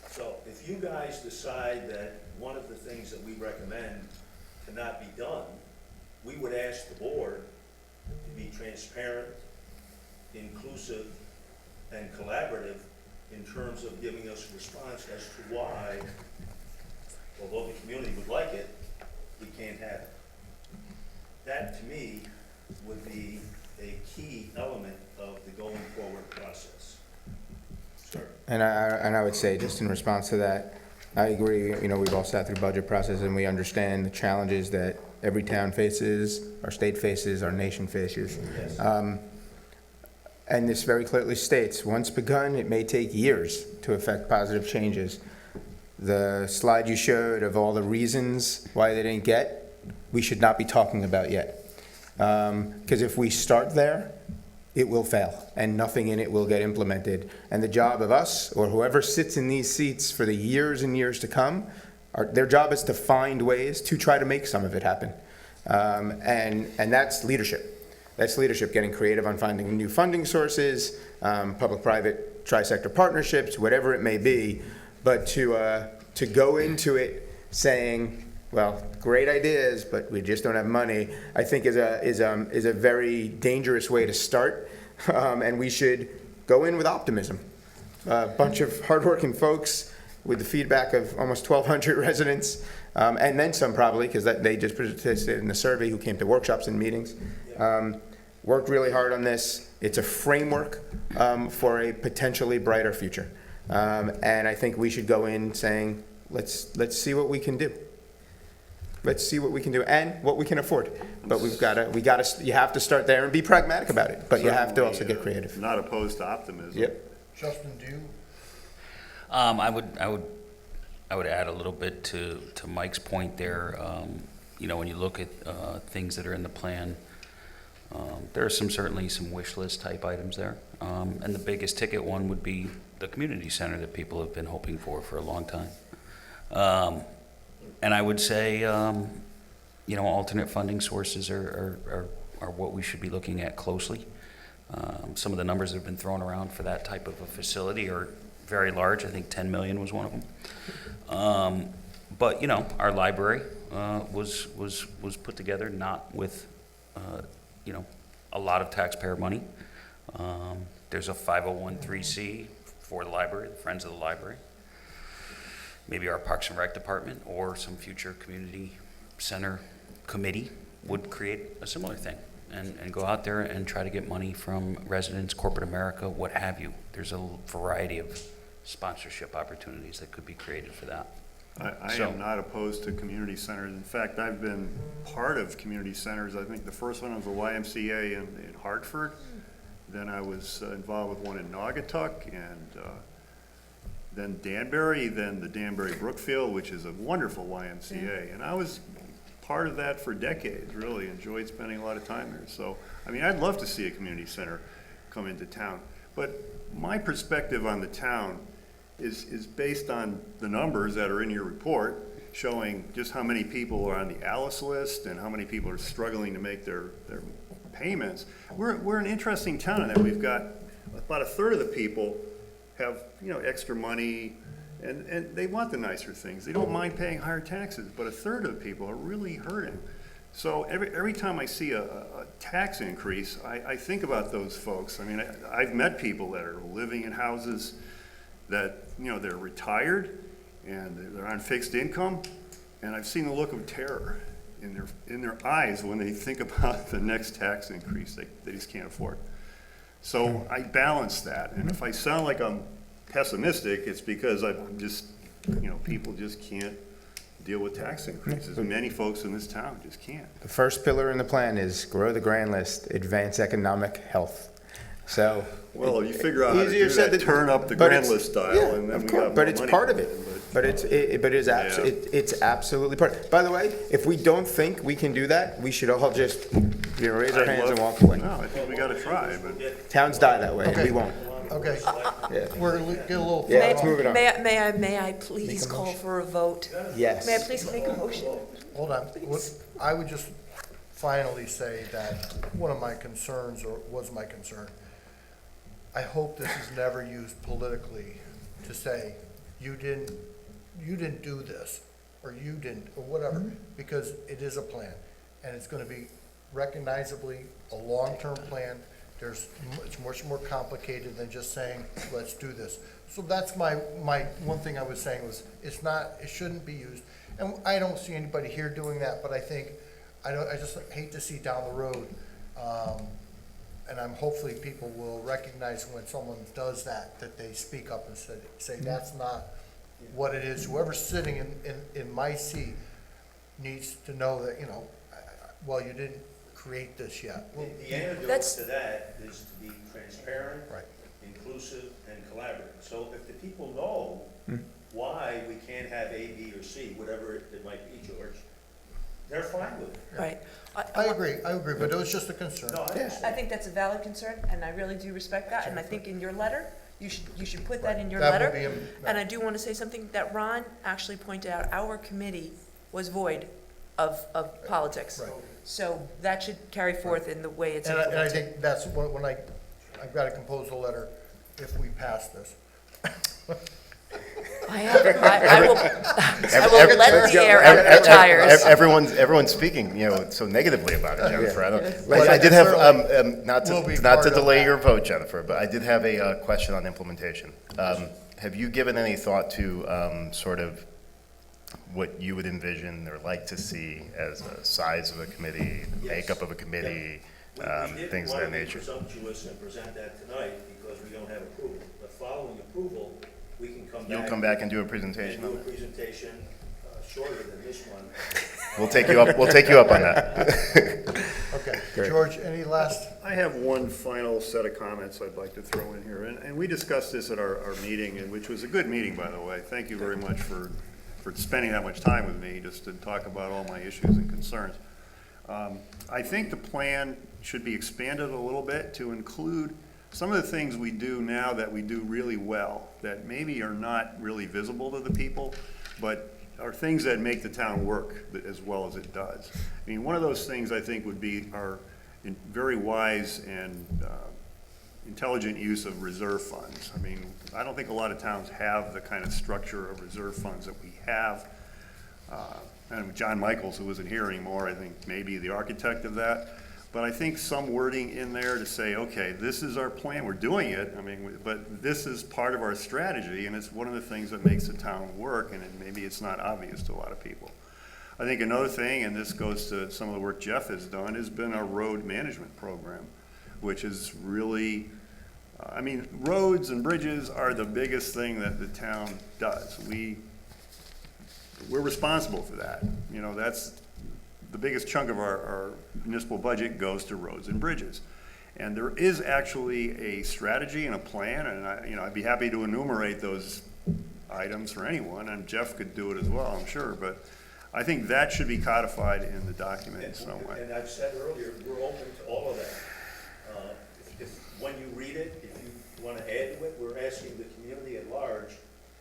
So if you guys decide that one of the things that we recommend cannot be done, we would ask the board to be transparent, inclusive, and collaborative in terms of giving us a response as to why, although the community would like it, we can't have it. That, to me, would be a key element of the going forward process. Sir? And I would say, just in response to that, I agree, you know, we've all sat through budget process and we understand the challenges that every town faces, our state faces, our nation faces. Yes. And this very clearly states, once begun, it may take years to affect positive changes. The slide you showed of all the reasons why they didn't get, we should not be talking about yet. Because if we start there, it will fail, and nothing in it will get implemented. And the job of us, or whoever sits in these seats for the years and years to come, their job is to find ways to try to make some of it happen. And that's leadership. That's leadership, getting creative on finding new funding sources, public-private tri-sector partnerships, whatever it may be. But to go into it saying, well, great ideas, but we just don't have money, I think is a very dangerous way to start. And we should go in with optimism. A bunch of hardworking folks with the feedback of almost 1,200 residents, and then some probably, because they just participated in the survey, who came to workshops and meetings. worked really hard on this. It's a framework for a potentially brighter future. And I think we should go in saying, let's see what we can do. Let's see what we can do and what we can afford. But you have to start there and be pragmatic about it. But you have to also get creative. Not opposed to optimism. Yep. Justin, do you? I would add a little bit to Mike's point there. You know, when you look at things that are in the plan, there are certainly some wish list type items there. And the biggest ticket one would be the community center that people have been hoping for a long time. And I would say, you know, alternate funding sources are what we should be looking at closely. Some of the numbers that have been thrown around for that type of a facility are very large. I think 10 million was one of them. But you know, our library was put together not with you know, a lot of taxpayer money. There's a 501(c) for the library, the Friends of the Library. Maybe our Parks and Rec department or some future community center committee would create a similar thing and go out there and try to get money from residents, corporate America, what have you. There's a variety of sponsorship opportunities that could be created for that. I am not opposed to community centers. In fact, I've been part of community centers. I think the first one was the YMCA in Hartford. Then I was involved with one in Naugatuck, and then Danbury, then the Danbury Brookfield, which is a wonderful YMCA. And I was part of that for decades, really enjoyed spending a lot of time there. So, I mean, I'd love to see a community center come into town. But my perspective on the town is based on the numbers that are in your report, showing just how many people are on the Alice list and how many people are struggling to make their payments. We're an interesting town in that we've got about a third of the people have, you know, extra money, and they want the nicer things. They don't mind paying higher taxes, but a third of the people are really hurting. So every time I see a tax increase, I think about those folks. I mean, I've met people that are living in houses that, you know, they're retired and they're on fixed income, and I've seen the look of terror in their eyes when they think about the next tax increase they just can't afford. So I balance that, and if I sound like I'm pessimistic, it's because I'm just, you know, people just can't deal with tax increases. Many folks in this town just can't. The first pillar in the plan is grow the grand list, advance economic health. So. Well, you figure out how to do that, turn up the grand list style, and then we got more money. But it's part of it. But it's absolutely part. By the way, if we don't think we can do that, we should all just, you know, raise our hands and walk away. No, I think we got to try. But towns die that way, and we won't. Okay, Yeah. we're gonna get a little. Yeah, let's move it on. May I please call for a vote? Yes. May I please make a motion? Hold on. I would just finally say that one of my concerns, or was my concern, I hope this is never used politically to say, you didn't do this, or you didn't, or whatever, because it is a plan, and it's gonna be recognizably a long-term plan. It's much more complicated than just saying, let's do this. So that's my one thing I was saying was, it shouldn't be used, and I don't see anybody here doing that, but I think, I just hate to see down the road, and hopefully people will recognize when someone does that they speak up and say that's not what it is. Whoever's sitting in my seat needs to know that, you know, well, you didn't create this yet. The antidote to that is to be transparent, Right. inclusive, and collaborative. So if the people know why we can't have A, B, or C, whatever it might be, George, they're fine with it. Right. I agree, but it was just a concern. No, I understand. I think that's a valid concern, and I really do respect that, and I think in your letter, you should put that in your That will letter. be And I do want to say something that Ron actually pointed out, our committee was void of politics. Right. So that should carry forth in the way it's And I implemented. think that's when I've got to compose a letter if we pass this. I will let the air out of the tires. Everyone's speaking, you know, so negatively about it, Jennifer. I did have, not to delay your vote, Jennifer, but I did have a question on implementation. Have you given any thought to sort of what you would envision or like to see as a size of a committee, the makeup of a committee, things of that nature. We didn't want to be presumptuous and present that tonight because we don't have approval. But following approval, we can come back. You'll come back and do a presentation and on do a that? presentation shorter than this one. We'll take you up on that. Okay, Great. George, any last? I have one final set of comments I'd like to throw in here, and we discussed this at our meeting, and which was a good meeting, by the way. Thank you very much for spending that much time with me, just to talk about all my issues and concerns. I think the plan should be expanded a little bit to include some of the things we do now that we do really well, that maybe are not really visible to the people, but are things that make the town work as well as it does. I mean, one of those things I think would be our very wise and intelligent use of reserve funds. I mean, I don't think a lot of towns have the kind of structure of reserve funds that we have. And John Michaels, who isn't here anymore, I think maybe the architect of that. But I think some wording in there to say, okay, this is our plan, we're doing it, I mean, but this is part of our strategy, and it's one of the things that makes the town work, and maybe it's not obvious to a lot of people. I think another thing, and this goes to some of the work Jeff has done, has been our road management program, which is really, I mean, roads and bridges are the biggest thing that the town does. We're responsible for that. You know, that's the biggest chunk of our municipal budget goes to roads and bridges. And there is actually a strategy and a plan, and I'd be happy to enumerate those items for anyone, and Jeff could do it as well, I'm sure, but I think that should be codified in the document in some way. And I've said earlier, we're open to all of that. When you read it, if you want to add to it, we're asking the community at large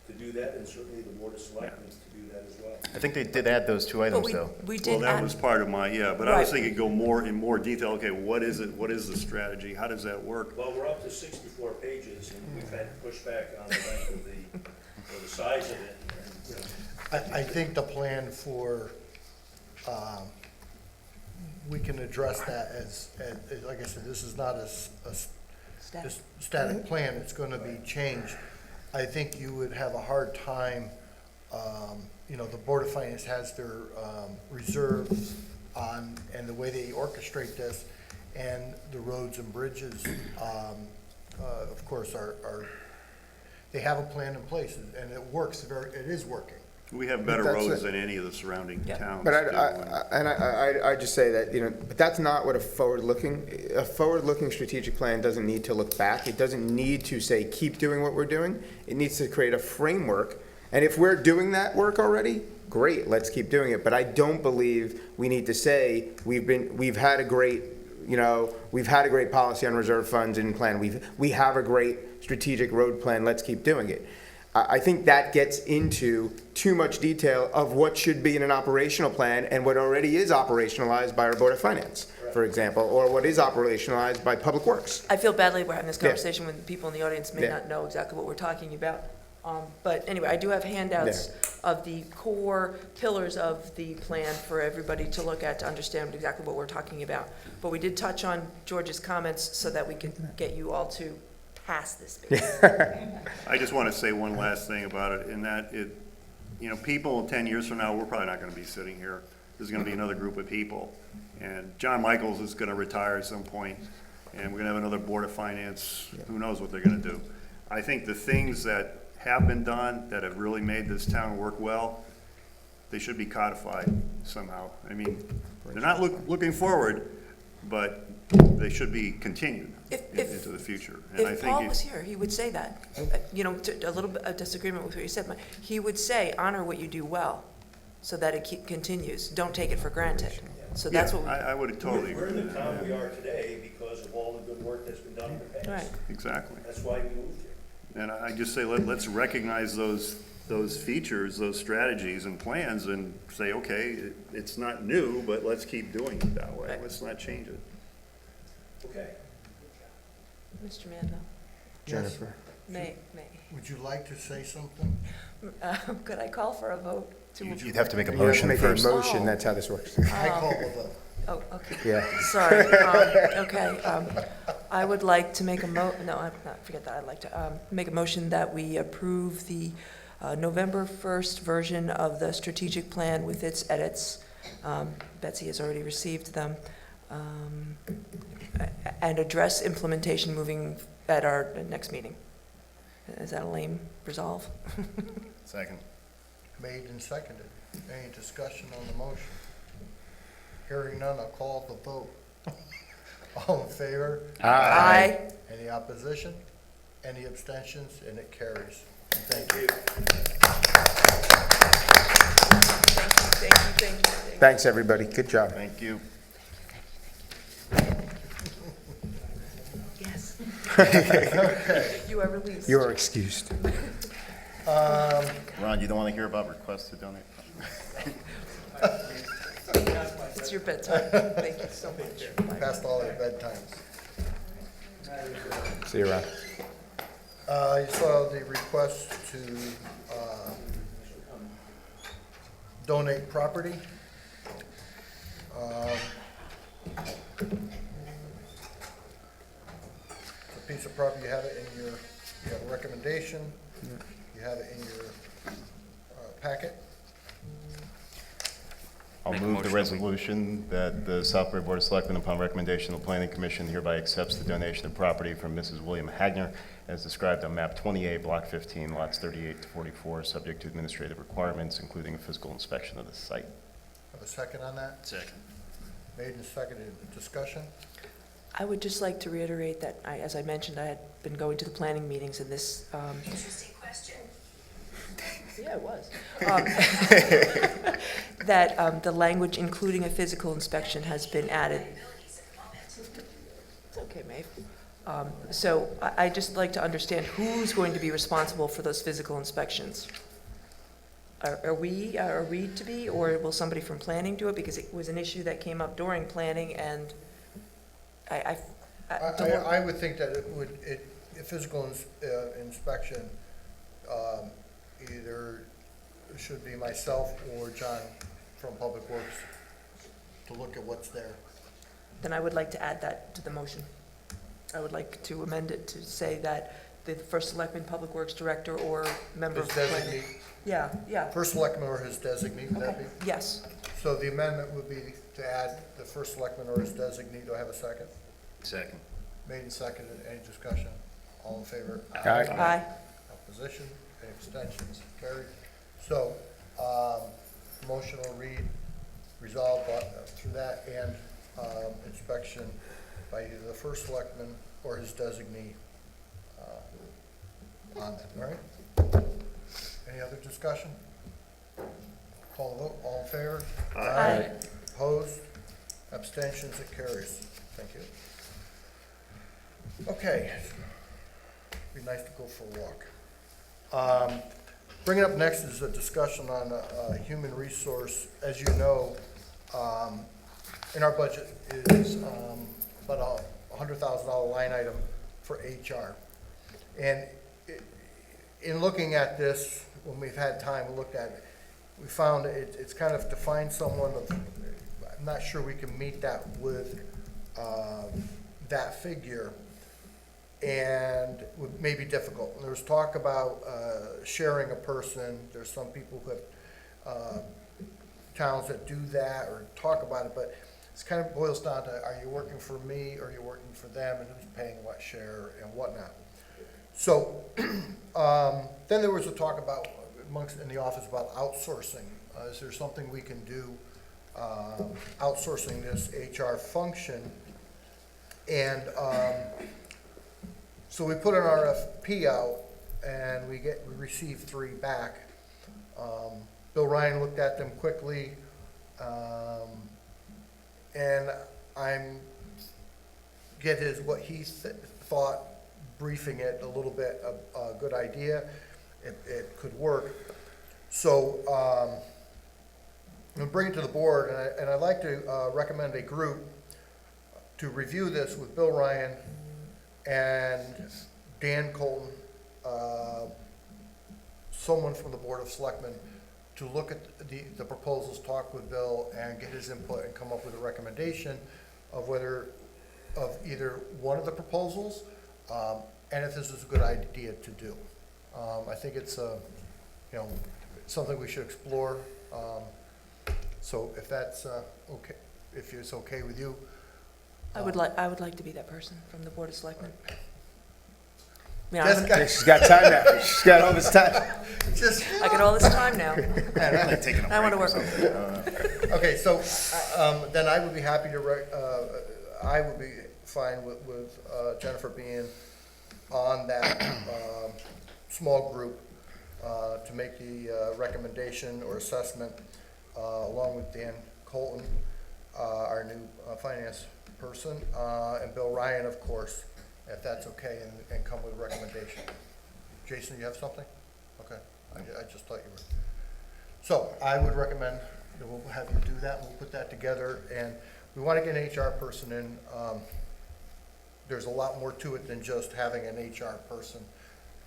to do that, and certainly the Board of Selectmen to do that as well. I think they did add those two But items, though. we Well, did that add, was part of my, but I was Right. thinking go in more detail, okay, what is it, what is the strategy, how does that work? Well, we're up to 64 pages, and we've had to push back on the length of the size of it. And, you know, I think the plan for, we can address that as, like I said, this is not a static plan, it's gonna be changed. I think you would have a hard time, you know, the Board of Finance has their reserves on, and the way they orchestrate this, and the roads and bridges, of course, they have a plan in place, and it works, it is working. We have better That's roads it. than any of the surrounding Yeah. towns But do. I just say that, you know, but that's not what a forward-looking strategic plan doesn't need to look back. It doesn't need to say, keep doing what we're doing. It needs to create a framework. And if we're doing that work already, great, let's keep doing it. But I don't believe we need to say, we've had a great policy on reserve funds and plan. We have a great strategic road plan, let's keep doing it. I think that gets into too much detail of what should be in an operational plan and what already is operationalized by our Board of Finance, for example, or what is operationalized by Public Works. I feel badly we're having this Yeah. conversation when people in the audience may Yeah. not know exactly what we're talking about. But anyway, I do have handouts of the core pillars of the plan for everybody to look at to understand exactly what we're talking about. But we did touch on George's comments so that we could get you all to pass this. I just want to say one last thing about it, in that you know, people 10 years from now, we're probably not going to be sitting here. There's going to be another group of people. And John Michaels is going to retire at some point, and we're going to have another Board of Finance. Who knows what they're going to do. I think the things that have been done, that have really made this town work well, they should be codified somehow. I mean, they're not looking forward, but they should be continued into the future. And I If think Paul was here, he would say that. You know, a little bit of disagreement with what you said, but he would say, honor what you do well, so that it continues. Don't take it for granted. So that's what we. I would totally We're agree in with the that. town we are today because of all the good work that's been done in the past. Right. Exactly. That's why we moved here. And I just say, let's recognize those features, those strategies and plans, and say, okay, it's not new, but let's keep doing it that way. Right. Let's not change it. Okay. Mr. Manville, Jennifer. may. Would you like to say something? Could I call for a vote? You'd have to make a You have to motion make a first. motion, that's how this works. I call the vote. Oh, okay. Yeah. Sorry. Okay. I would like to make forget that. I'd like to make a motion that we approve the November 1st version of the strategic plan with its edits. Betsy has already received them. and address implementation moving at our next meeting. Is that a lame resolve? Second. Made and seconded. Any discussion on the motion? Hearing none, I'll call the vote. All in favor? Aye. Any opposition? Any abstentions? And it carries. Thank you. Thank you. Thanks, everybody. Good job. Thank you. Yes. Okay. You are released. You are excused. Ron, you don't want to hear about requests to donate? It's your bedtime. Thank you so much. Past all their bedtimes. See you around. You saw the request to donate property. It's a piece of property, you have it in your, you have a recommendation, you have it in your packet. I'll Make a move the motion. resolution that the Southbury Board of Selectmen, upon recommendation of the Planning Commission, hereby accepts the donation of property from Mrs. William Hagner as described on map 28, block 15, lots 38 to 44, subject to administrative requirements, including a physical inspection of the site. Have a second on that? Second. Made and seconded. Discussion? I would just like to reiterate that, as I mentioned, I had been going to the planning meetings and this. Interesting question. Yeah, it was. That the language including a physical inspection has been added. It's okay, Maeve. So I just like to understand who's going to be responsible for those physical inspections. Are we to be, or will somebody from planning do it? Because it was an issue that came up during planning, and I would think that a physical inspection, either should be myself or John from Public Works to look at what's there. Then I would like to add that to the motion. I would like to amend it to say that the first selectman, Public Works Director, or member His of planning. designee, Yeah. first selectman or his designee, would that be? Yes. So the amendment would be to add the first selectman or his designee. Do I have a second? Second. Made and seconded. Any discussion? All in favor? Aye. Opposition? Any abstentions? Carried. So, motion will read, resolved through that and inspection by either the first selectman or his designee on that, all right? Any other discussion? Call the vote. All in favor? Aye. Opposed? Abstentions? It carries. Thank you. Okay. Be nice to go for a walk. Bringing up next is a discussion on human resource. As you know, in our budget is about a $100,000 line item for HR. And in looking at this, when we've had time to look at it, we found it's kind of to find someone, I'm not sure we can meet that with that figure, and it may be difficult. There was talk about sharing a person. There's some people who have towns that do that or talk about it, but it's kind of boils down to, are you working for me or are you working for them, and who's paying what share and whatnot. So then there was a talk about amongst in the office about outsourcing. Is there something we can do outsourcing this HR function? And so we put an RFP out, and we received 3 back. Bill Ryan looked at them quickly, and what he thought, briefing it a little bit, a good idea. It could work. So I'm going to bring it to the board, and I'd like to recommend a group to review this with Bill Ryan and Dan Colton, someone from the Board of Selectmen, to look at the proposals, talk with Bill, and get his input and come up with a recommendation of either one of the proposals, and if this is a good idea to do. I think it's something we should explore. So if that's okay, if it's okay with you, I would like to be that person from the Board of Selectmen. I mean, Jessica, She's got time now. She's got all this time. just, I got all this time now. Taking a I want to break or work. something. okay, so, then I would be happy to, I would be fine with, Jennifer being on that, small group, to make the, recommendation or assessment, along with Dan Colton, our new, finance person, and Bill Ryan, of course, if that's okay, and come with a recommendation. Jason, you have something? Okay, I just thought you were. So I would recommend that we'll have you do that, we'll put that together, and we want to get an HR person in. There's a lot more to it than just having an HR person.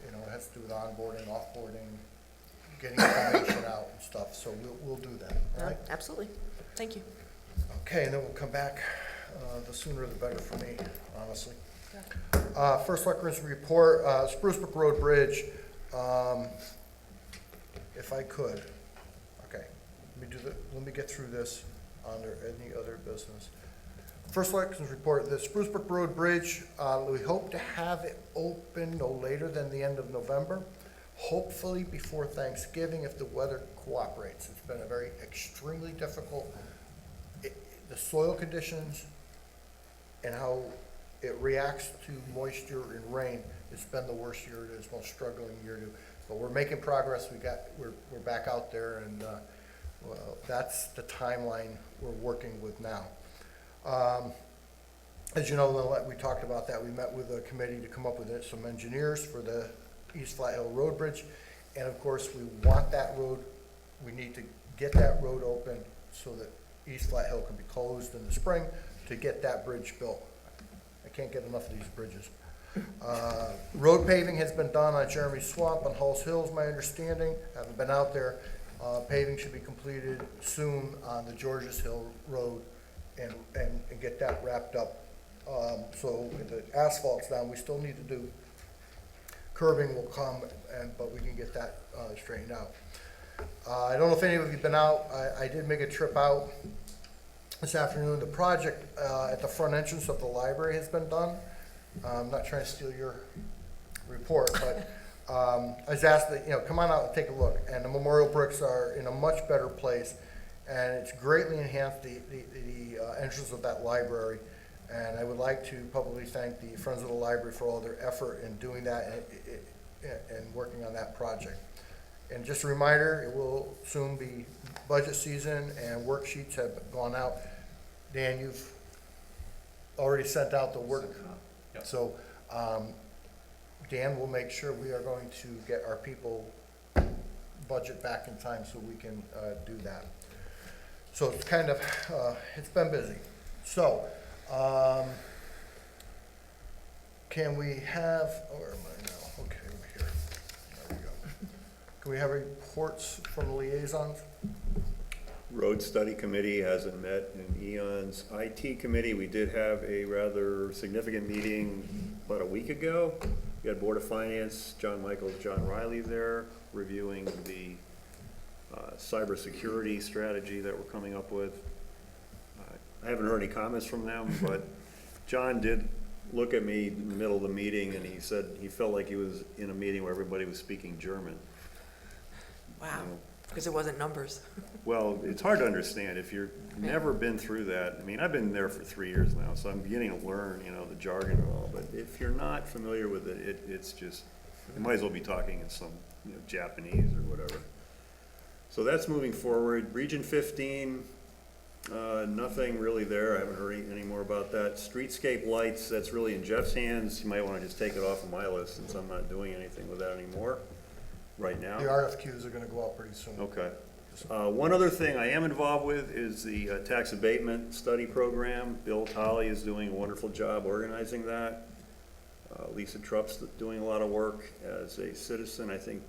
You know, it has to do with onboarding, offboarding, getting information out and stuff, so we'll do that, all right? Absolutely. Thank you. Okay, and then we'll come back, the sooner the better for me, honestly. First Selectmen's report, Spruce Brook Road Bridge, if I could, okay, let me get through this under any other business. First Selectmen's report, the Spruce Brook Road Bridge, we hope to have it open no later than the end of November, hopefully before Thanksgiving if the weather cooperates. It's been a very extremely difficult, the soil conditions and how it reacts to moisture and rain. It's been the worst year it is, most struggling year to, but we're making progress. We're back out there, and well, that's the timeline we're working with now. As you know, we talked about that. We met with a committee to come up with some engineers for the East Flat Hill Road Bridge, and of course, we want that road. We need to get that road open so that East Flat Hill can be closed in the spring to get that bridge built. I can't get enough of these bridges. Road paving has been done on Jeremy Swamp on Hulse Hills, my understanding. I haven't been out there. Paving should be completed soon on the Georges Hill Road and get that wrapped up. So with the asphalt's down, we still need to do, curbing will come, but we can get that straightened out. I don't know if any of you have been out. I did make a trip out this afternoon. The project at the front entrance of the library has been done. I'm not trying to steal your report, but I was asked that, come on out and take a look. And the memorial bricks are in a much better place, and it's greatly enhanced the entrance of that library. And I would like to publicly thank the Friends of the Library for all their effort in doing that and working on that project. And just a reminder, it will soon be budget season and worksheets have gone out. Dan, you've already sent out the work. Yep. So Dan will make sure we are going to get our people budget back in time so we can do that. So it's kind of, it's been busy. So can we have, where am I now? Okay, over here. There we go. Can we have reports from the liaisons? Road Study Committee hasn't met in eons. IT Committee, we did have a rather significant meeting about a week ago. We had Board of Finance, John Michaels, John Riley there, reviewing the cybersecurity strategy that we're coming up with. I haven't heard any comments from them, but John did look at me in the middle of the meeting and he said he felt like he was in a meeting where everybody was speaking German. Wow, because it wasn't numbers. Well, it's hard to understand if you've never been through that. I mean, I've been there for 3 years now, so I'm beginning to learn, the jargon and all. But if you're not familiar with it, it's just, you might as well be talking in some, Japanese or whatever. So that's moving forward. Region 15, nothing really there. I haven't heard any more about that. Streetscape lights, that's really in Jeff's hands. You might want to just take it off of my list since I'm not doing anything with that anymore right now. The RFQs are going to go out pretty soon. Okay. One other thing I am involved with is the tax abatement study program. Bill Tolley is doing a wonderful job organizing that. Lisa Trupp's doing a lot of work as a citizen. I think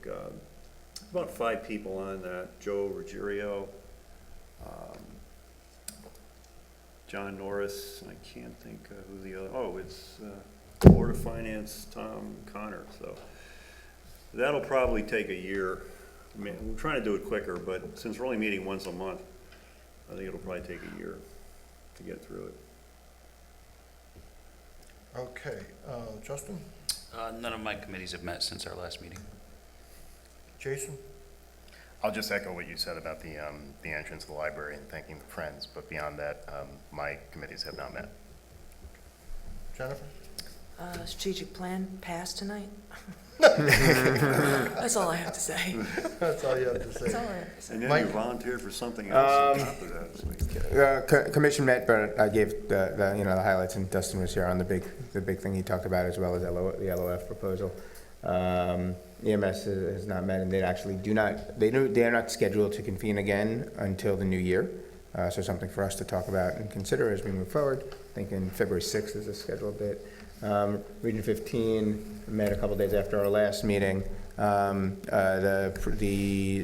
about 5 people on that. Joe Ruggiero, John Norris, and I can't think who the other, it's Board of Finance, Tom Connor. So that'll probably take a year. I mean, we're trying to do it quicker, but since we're only meeting once a month, I think it'll probably take a year to get through it. Okay, Justin, None of my committees have met since our last meeting. Jason? I'll just echo what you said about the entrance to the library and thanking the Friends, but beyond that, my committees have not met. Jennifer? Strategic plan passed tonight. That's all I have to say. That's all you have to say. That's all I have to say. And then Mike? you volunteered for something else on top of that. Commission met, but I gave the the highlights, and Dustin was here on the big thing he talked about, as well as the LOF proposal. EMS has not met, and they actually they are not scheduled to convene again until the new year. So something for us to talk about and consider as we move forward. Thinking February 6th is a scheduled date. Region 15 met a couple days after our last meeting. The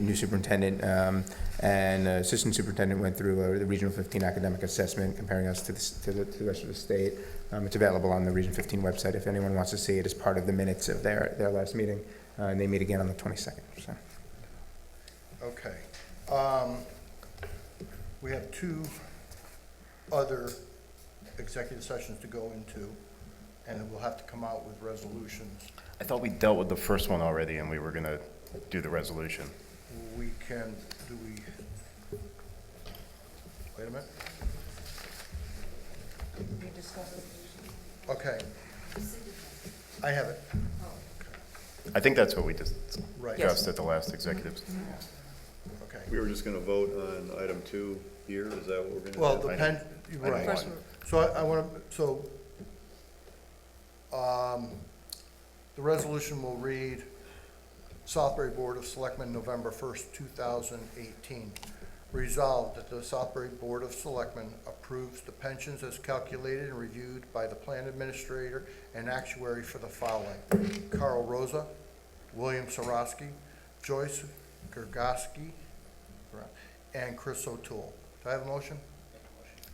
new superintendent and assistant superintendent went through the Regional 15 academic assessment, comparing us to the rest of the state. It's available on the Region 15 website if anyone wants to see it as part of the minutes of their last meeting. And they meet again on the 22nd. So. Okay. We have two other executive sessions to go into, and we'll have to come out with resolutions. I thought we dealt with the first one already, and we were going to do the resolution. We can, wait a minute. Okay. I have it. I think that's what we just Right. discussed at the last executives. Okay. We were just gonna vote on item 2 here, is that what we're gonna do? Well, right. First So I want to, the resolution will read, Southbury Board of Selectmen, November 1st, 2018. Resolved that the Southbury Board of Selectmen approves the pensions as calculated and reviewed by the plan administrator and actuary for the following: Carl Rosa, William Sarosky, Joyce Gergoski, and Chris O'Toole. Do I have a motion?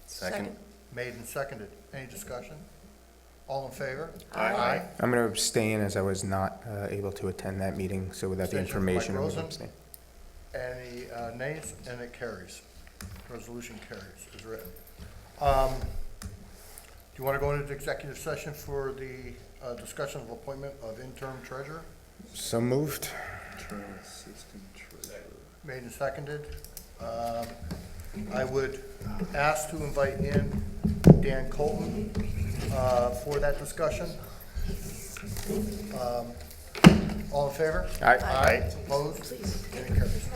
Second. Made and seconded. Any discussion? All in favor? Aye. I'm going to abstain, as I was not able to attend that meeting, so without the Abstention from Mike information, I'm going to Rosen. abstain. Any nays? And it carries. Resolution carries, is written. Do you want to go into executive session for the discussion of appointment of interim treasurer? So moved. Made and seconded. I would ask to invite in Dan Colton for that discussion. All in favor? Aye. Aye. Opposed? And it carries.